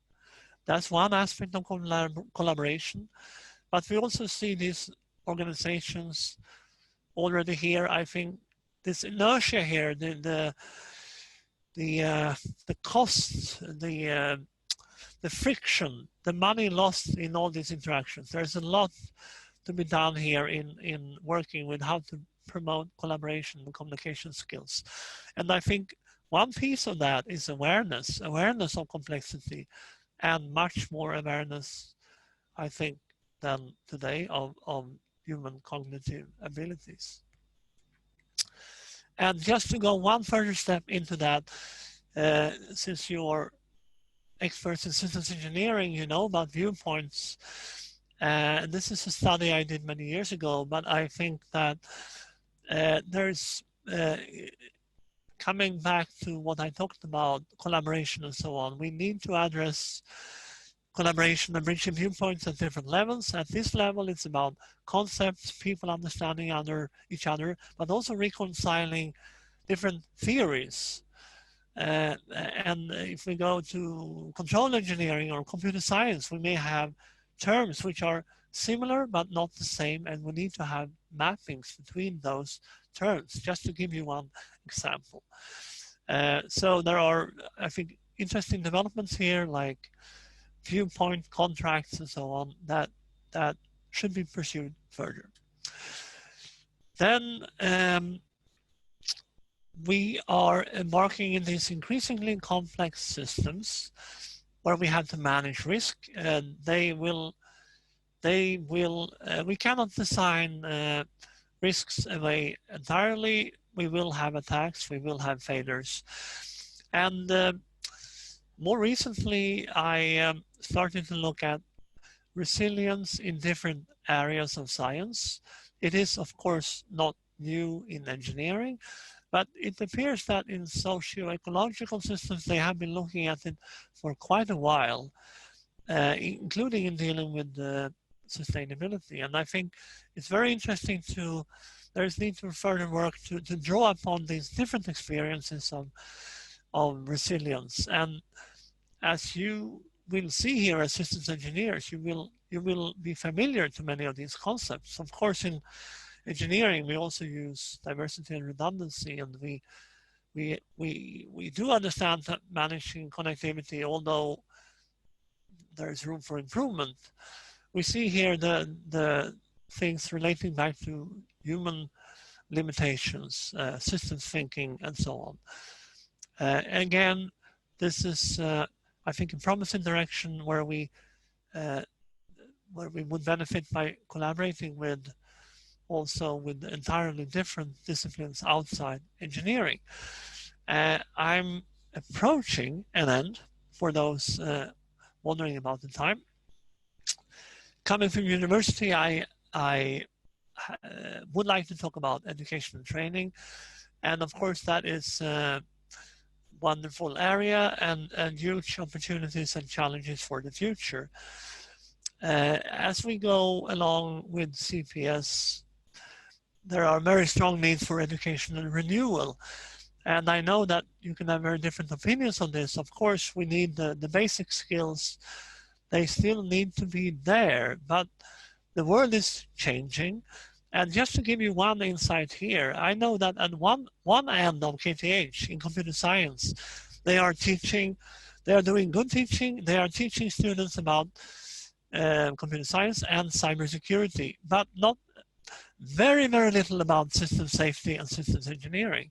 That's one aspect of collaboration, but we also see these organizations already here. I think this inertia here, the costs, the friction, the money lost in all these interactions. There's a lot to be done here in working with how to promote collaboration and communication skills. And I think one piece of that is awareness of complexity, and much more awareness, I think, than today of human cognitive abilities. And just to go one further step into that, since you're experts in systems engineering, you know about viewpoints. This is a study I did many years ago, but I think that there's coming back to what I talked about, collaboration and so on. We need to address collaboration and bridging viewpoints at different levels. At this level, it's about concepts, people understanding each other, but also reconciling different theories. And if we go to control engineering or computer science, we may have terms which are similar but not the same, and we need to have mappings between those terms, just to give you one example. So there are, I think, interesting developments here, like viewpoint contracts and so on, that should be pursued further. Then we are embarking in these increasingly complex systems where we have to manage risk. We cannot design risks away entirely. We will have attacks, we will have failures. And more recently, I started to look at resilience in different areas of science. It is, of course, not new in engineering, but it appears that in socio-ecological systems, they have been looking at it for quite a while, including in dealing with sustainability. And I think it's very interesting there's need for further work to draw upon these different experiences of resilience. And as you will see here as systems engineers, you will be familiar to many of these concepts. Of course, in engineering, we also use diversity and redundancy, and we do understand that managing connectivity, although there is room for improvement. We see here the things relating back to human limitations, systems thinking, and so on. Again, this is, I think, a promising direction where we would benefit by collaborating with entirely different disciplines outside engineering. I'm approaching an end for those wondering about the time. Coming from university, I would like to talk about education and training. And of course, that is a wonderful area and huge opportunities and challenges for the future. As we go along with CPS, there are very strong needs for education and renewal. And I know that you can have very different opinions on this. Of course, we need the basic skills. They still need to be there, but the world is changing. And just to give you one insight here, I know that at one end of KTH in computer science, they are doing good teaching. They are teaching students about computer science and cybersecurity, but not very, very little about system safety and systems engineering.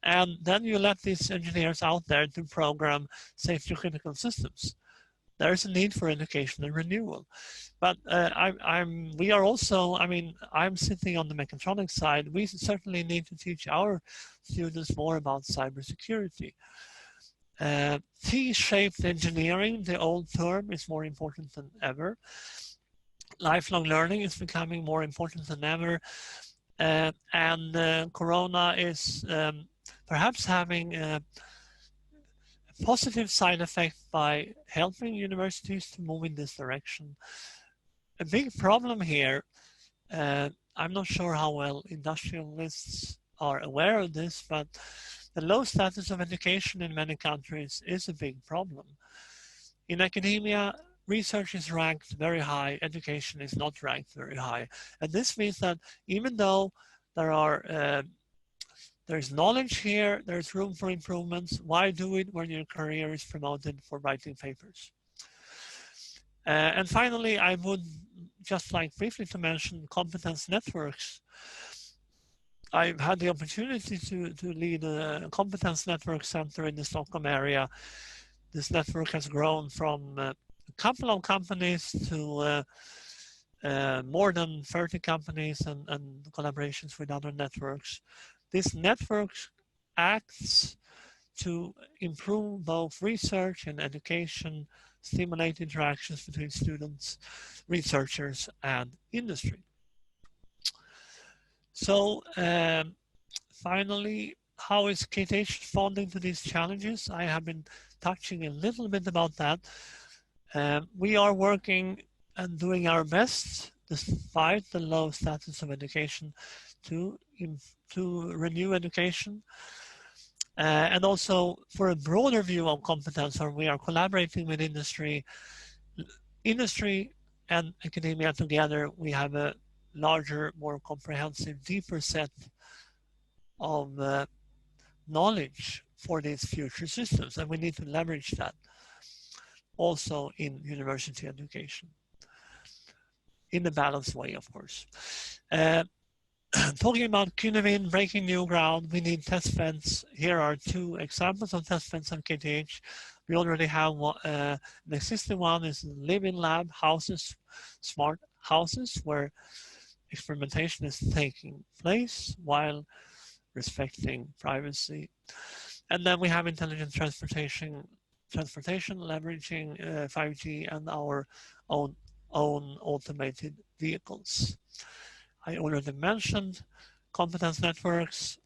And then you let these engineers out there to program safety-critical systems. There is a need for education and renewal. But we are also, I'm sitting on the Mechatronics side. We certainly need to teach our students more about cybersecurity. T-shaped engineering, the old term, is more important than ever. Lifelong learning is becoming more important than ever. And Corona is perhaps having a positive side effect by helping universities to move in this direction. A big problem here, I'm not sure how well industrialists are aware of this, but the low status of education in many countries is a big problem. In academia, research is ranked very high, education is not ranked very high. And this means that even though there's knowledge here, there's room for improvements. Why do it when your career is promoted for writing papers? And finally, I would just like briefly to mention competence networks. I've had the opportunity to lead a competence network center in the Stockholm area. This network has grown from a couple of companies to more than 30 companies and collaborations with other networks. This network acts to improve both research and education, stimulate interactions between students, researchers, and industry. So finally, how is KTH responding to these challenges? I have been touching a little bit about that. We are working and doing our best, despite the low status of education, to renew education. And also for a broader view of competence, or we are collaborating with industry and academia together. We have a larger, more comprehensive, deeper set of knowledge for these future systems, and we need to leverage that also in university education in a balanced way, of course. Talking about Kunevin, breaking new ground, we need test beds. Here are two examples of test beds on KTH. We already have an existing one, is living lab houses, smart houses, where experimentation is taking place while respecting privacy. And then we have intelligent transportation leveraging 5G and our own automated vehicles. I already mentioned competence networks.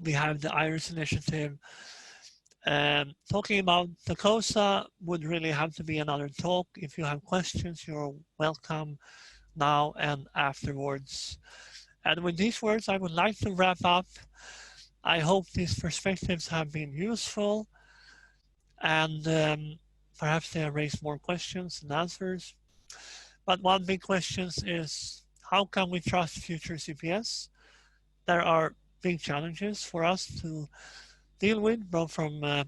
We have the IRIS initiative. Talking about the COSA would really have to be another talk. If you have questions, you're welcome now and afterwards. And with these words, I would like to wrap up. I hope these perspectives have been useful, and perhaps they have raised more questions and answers. But one big question is, how can we trust future CPS? There are big challenges for us to deal with, both from the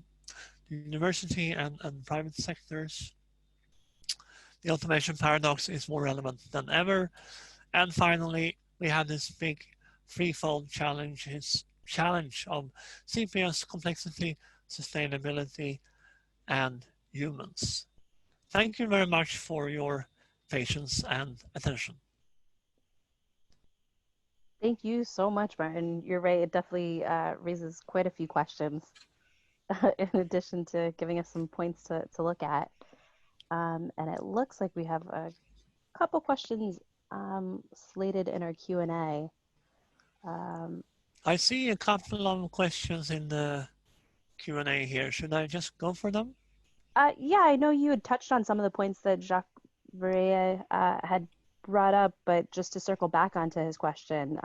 university and private sectors. The automation paradox is more relevant than ever. And finally, we have this big threefold challenge of CPS, complexity, sustainability, and humans. Thank you very much for your patience and attention. Thank you so much, Martin. You're right, it definitely raises quite a few questions in addition to giving us some points to look at. And it looks like we have a couple questions slated in our Q&A. I see a couple of questions in the Q&A here. Should I just go for them? Yeah, I know you had touched on some of the points that Jacques Varela had brought up, but just to circle back onto his question,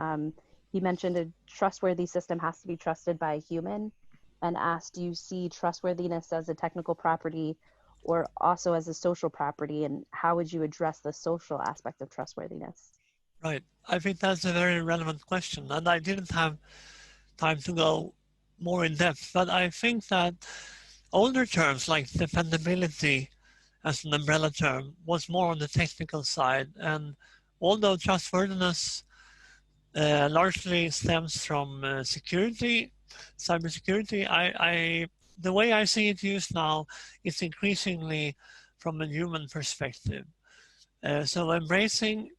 he mentioned a trustworthy system has to be trusted by a human, and asked, do you see trustworthiness as a technical property or also as a social property, and how would you address the social aspect of trustworthiness? Right. I think that's a very relevant question, and I didn't have time to go more in depth, but I think that older terms like dependability as an umbrella term was more on the technical side, and although trustworthiness largely stems from security, cybersecurity, the way I see it used now is increasingly from a human perspective. So embracing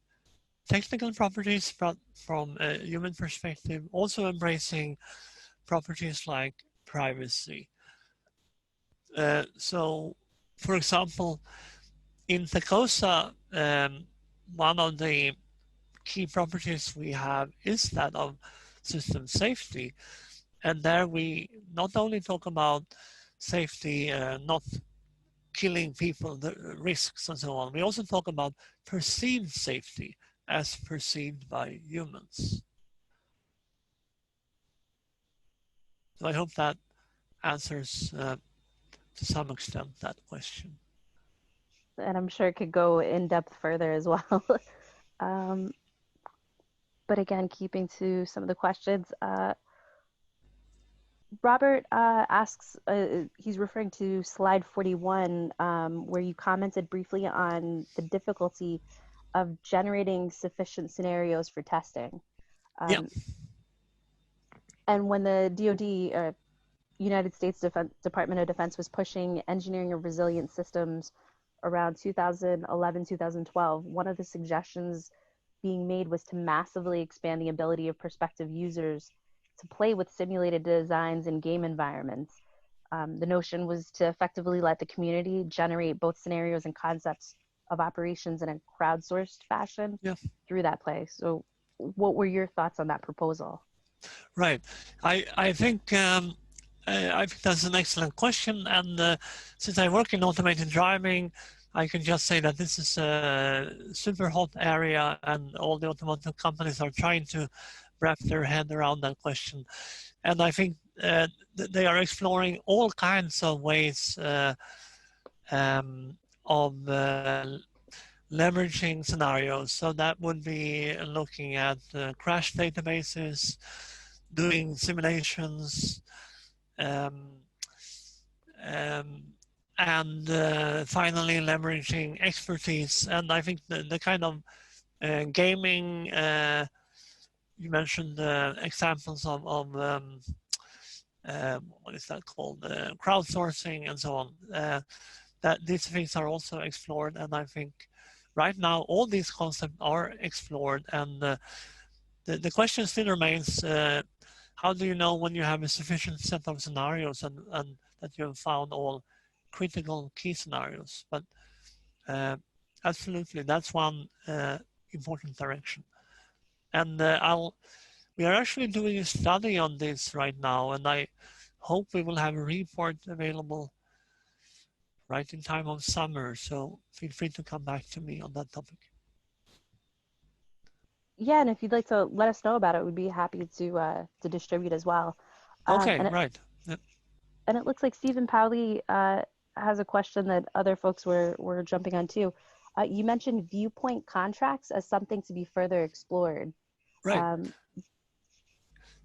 technical properties, but from a human perspective, also embracing properties like privacy. So, for example, in Tecosa, one of the key properties we have is that of system safety. And there we not only talk about safety, not killing people, the risks and so on, we also talk about perceived safety as perceived by humans. So I hope that answers to some extent that question. And I'm sure it could go in depth further as well. But again, keeping to some of the questions, Robert asks, he's referring to slide 41, where you commented briefly on the difficulty of generating sufficient scenarios for testing. Yeah. And when the DoD, United States Department of Defense, was pushing engineering of resilient systems around 2011, 2012, one of the suggestions being made was to massively expand the ability of prospective users to play with simulated designs in game environments. The notion was to effectively let the community generate both scenarios and concepts of operations in a crowdsourced fashion through that play. So what were your thoughts on that proposal? Right. I think that's an excellent question. And since I work in automated driving, I can just say that this is a super hot area, and all the automotive companies are trying to wrap their head around that question. And I think they are exploring all kinds of ways of leveraging scenarios. So that would be looking at crash databases, doing simulations, um, um, and finally leveraging expertise. And I think the kind of gaming, you mentioned examples of what is that called, crowdsourcing and so on, that these things are also explored. And I think right now all these concepts are explored, and the question still remains, how do you know when you have a sufficient set of scenarios and that you have found all critical key scenarios? But absolutely, that's one important direction. And we are actually doing a study on this right now, and I hope we will have a report available right in time of summer. So feel free to come back to me on that topic. Yeah, and if you'd like to let us know about it, we'd be happy to distribute as well. Okay, right. Yep. And it looks like Stephen Powley has a question that other folks were jumping on too. You mentioned viewpoint contracts as something to be further explored. Right.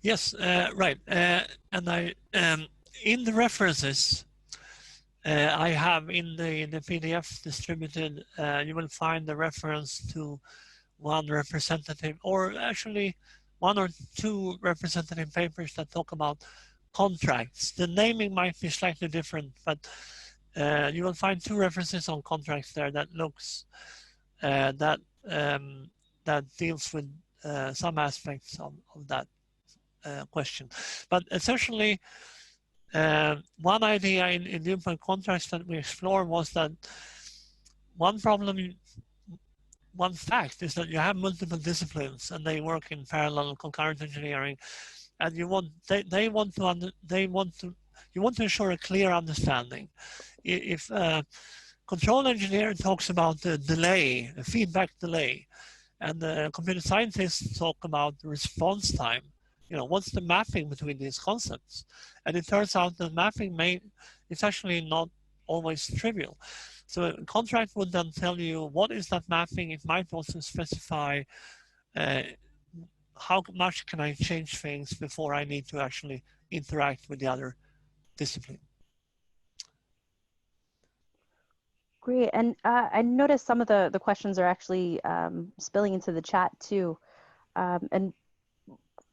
Yes, right. And I in the references I have in the PDF distributed, you will find the reference to one representative, or actually one or two representative papers that talk about contracts. The naming might be slightly different, but you will find two references on contracts there that looks that deals with some aspects of that question. But essentially, one idea in viewpoint contracts that we explored was that one fact is that you have multiple disciplines and they work in parallel concurrent engineering, and you want to ensure a clear understanding. If control engineer talks about the delay, a feedback delay, and the computer scientists talk about the response time, what's the mapping between these concepts? And it turns out the mapping it's actually not always trivial. So a contract would then tell you what is that mapping. It might also specify how much can I change things before I need to actually interact with the other discipline. Great, and I noticed some of the questions are actually spilling into the chat too. And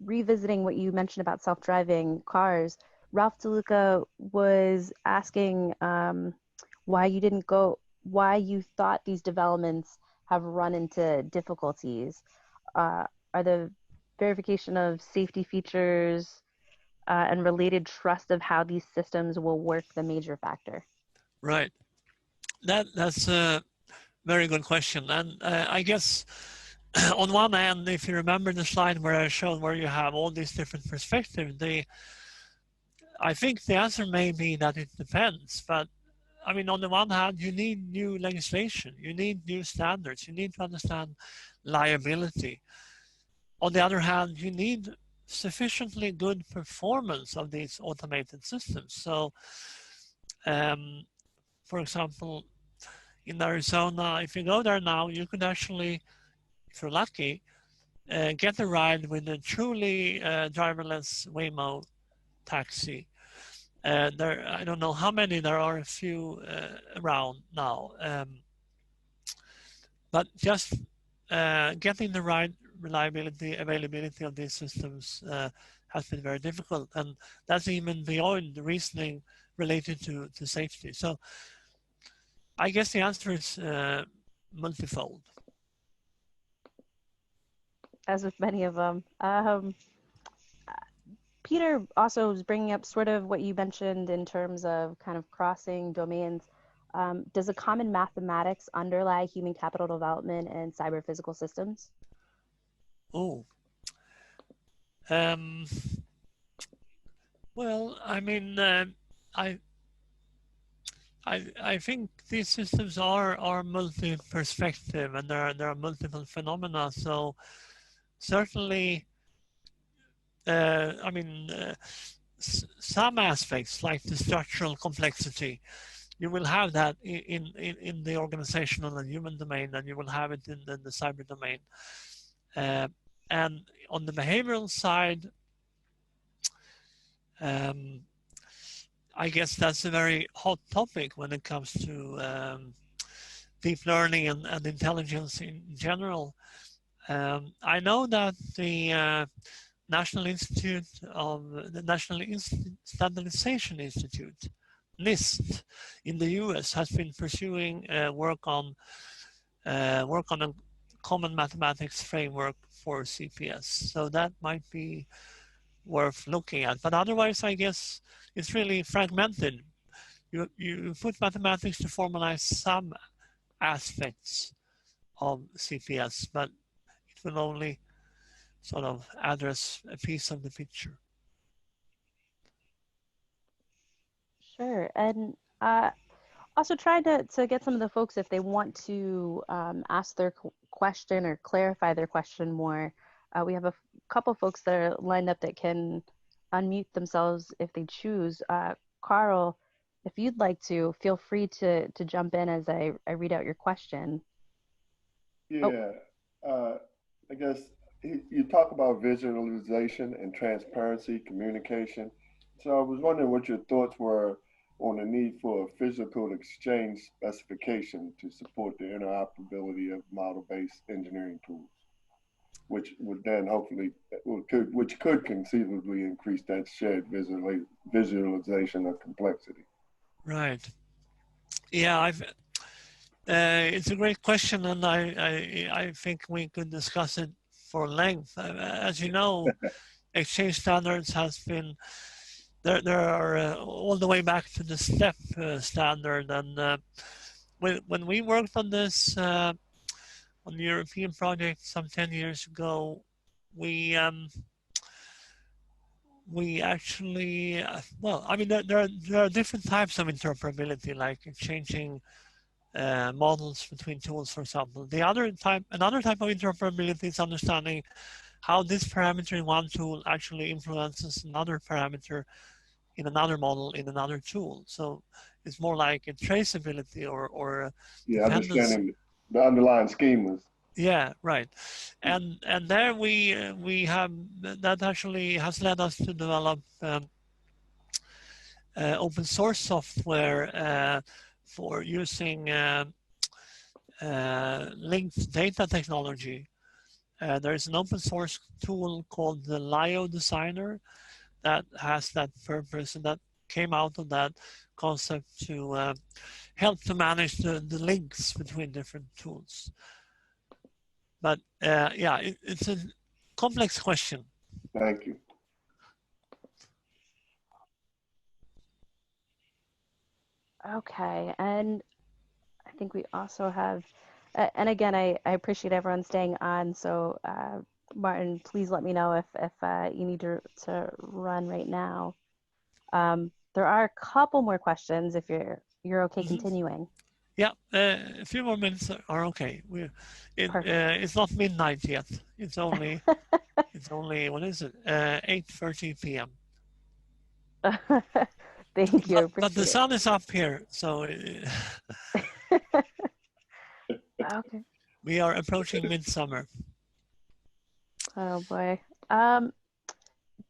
revisiting what you mentioned about self-driving cars, Ralph DeLuca was asking why you thought these developments have run into difficulties. Are the verification of safety features and related trust of how these systems will work the major factor? Right. That's a very good question. And I guess on one hand, if you remember the slide where I showed where you have all these different perspectives, I think the answer may be that it depends. But I mean, on the one hand, you need new legislation, you need new standards, you need to understand liability. On the other hand, you need sufficiently good performance of these automated systems. So, for example, in Arizona, if you go there now, you could actually, if you're lucky, get a ride with a truly driverless Waymo taxi. I don't know how many, there are a few around now. But just getting the right reliability, availability of these systems has been very difficult. And that's even beyond the reasoning related to safety. So I guess the answer is multifold. As with many of them. Peter also was bringing up sort of what you mentioned in terms of kind of crossing domains. Does a common mathematics underlie human capital development and cyber physical systems? Oh, well, I mean, I I think these systems are multi-perspective, and there are multiple phenomena. So certainly, I mean, some aspects like the structural complexity, you will have that in the organizational and human domain, and you will have it in the cyber domain. And on the behavioral side, I guess that's a very hot topic when it comes to deep learning and intelligence in general. I know that the National Institute of the National Standardization Institute, NIST, in the US has been pursuing work on a common mathematics framework for CPS. So that might be worth looking at. But otherwise, I guess it's really fragmented. You put mathematics to formalize some aspects of CPS, but it will only sort of address a piece of the picture. Sure. And also trying to get some of the folks, if they want to ask their question or clarify their question more, we have a couple folks that are lined up that can unmute themselves if they choose. Carl, if you'd like to, feel free to jump in as I read out your question. Yeah, I guess you talk about visualization and transparency, communication. So I was wondering what your thoughts were on the need for a physical exchange specification to support the interoperability of model-based engineering tools, which would then hopefully, which could conceivably increase that shared visualization of complexity. Right. Yeah, it's a great question, and I think we could discuss it for length. As you know, exchange standards has been there are all the way back to the STEP standard, and when we worked on this on the European project some 10 years ago, we actually well, I mean there are different types of interoperability, like exchanging models between tools, for example. Another type of interoperability is understanding how this parameter in one tool actually influences another parameter in another model in another tool. So it's more like a traceability or yeah, understanding the underlying schemas. Yeah, right. And there we have, that actually has led us to develop open source software for using linked data technology. There is an open source tool called the LIO Designer that has that purpose, and that came out of that concept to help to manage the links between different tools. But yeah, it's a complex question. Thank you. Okay, and I think we also have, and again, I appreciate everyone staying on. So Martin, please let me know if you need to run right now. There are a couple more questions if you're okay continuing. Yeah, a few more minutes are okay. It's not midnight yet. It's only it's only, what is it? 8:30 p.m. Thank you. But the sun is up here, so okay. We are approaching midsummer. Oh boy.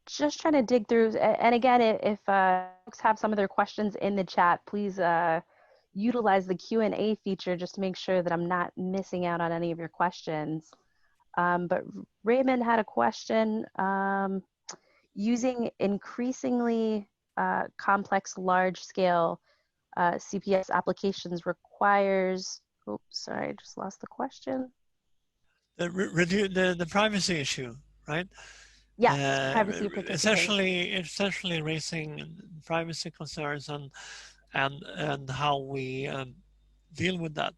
Just trying to dig through, and again, if folks have some of their questions in the chat, please utilize the Q&A feature just to make sure that I'm not missing out on any of your questions. But Raymond had a question. Using increasingly complex large-scale CPS applications requires, oops, sorry, I just lost the question. The privacy issue, right? Yes, privacy of participants. essentially raising privacy concerns and how we deal with that.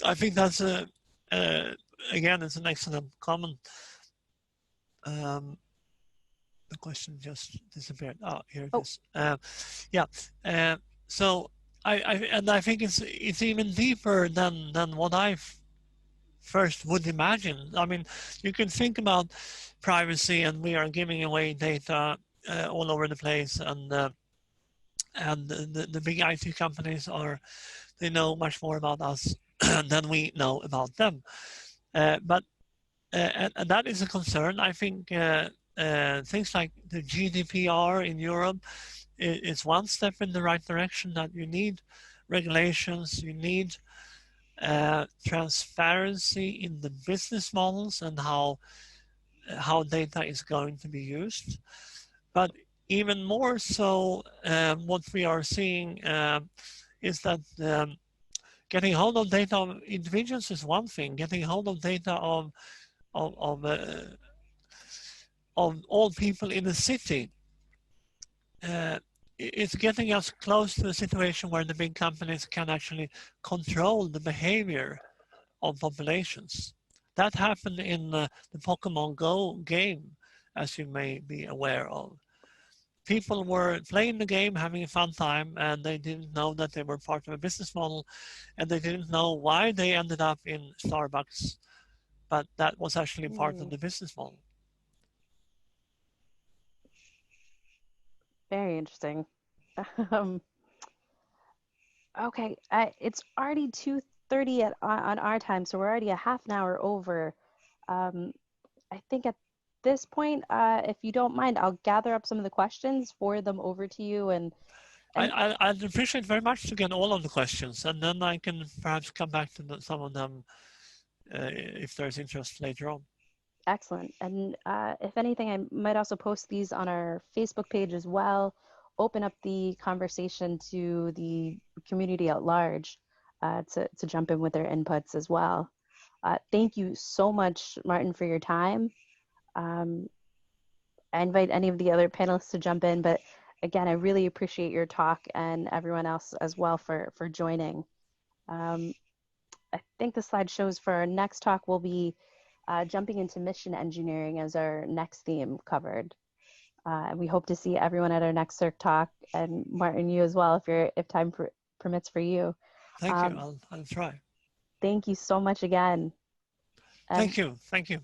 I think that's again, it's an excellent comment. The question just disappeared. Oh, here it is. Yeah. So I think it's even deeper than what I first would imagine. I mean, you can think about privacy, and we are giving away data all over the place, and the big IT companies they know much more about us than we know about them. But and that is a concern. I think things like the GDPR in Europe is one step in the right direction, that you need regulations, you need transparency in the business models and how data is going to be used. But even more so, what we are seeing is that getting hold of data of individuals is one thing. Getting hold of data of all people in a city, it's getting us close to a situation where the big companies can actually control the behavior of populations. That happened in the Pokemon Go game, as you may be aware of. People were playing the game, having a fun time, and they didn't know that they were part of a business model, and they didn't know why they ended up in Starbucks, but that was actually part of the business model. Very interesting. Okay, it's already 2:30 on our time, so we're already a half an hour over. I think at this point, if you don't mind, I'll gather up some of the questions, forward them over to you, and I'd appreciate very much to get all of the questions, and then I can perhaps come back to some of them if there's interest later on. Excellent. And if anything, I might also post these on our Facebook page as well, open up the conversation to the community at large to jump in with their inputs as well. Thank you so much, Martin, for your time. I invite any of the other panelists to jump in, but again, I really appreciate your talk, and everyone else as well for joining. I think the slide shows for our next talk will be jumping into mission engineering as our next theme covered. We hope to see everyone at our next SERC talk, and Martin, you as well, if time permits for you. Thank you. I'll try. Thank you so much again. Thank you. Thank you.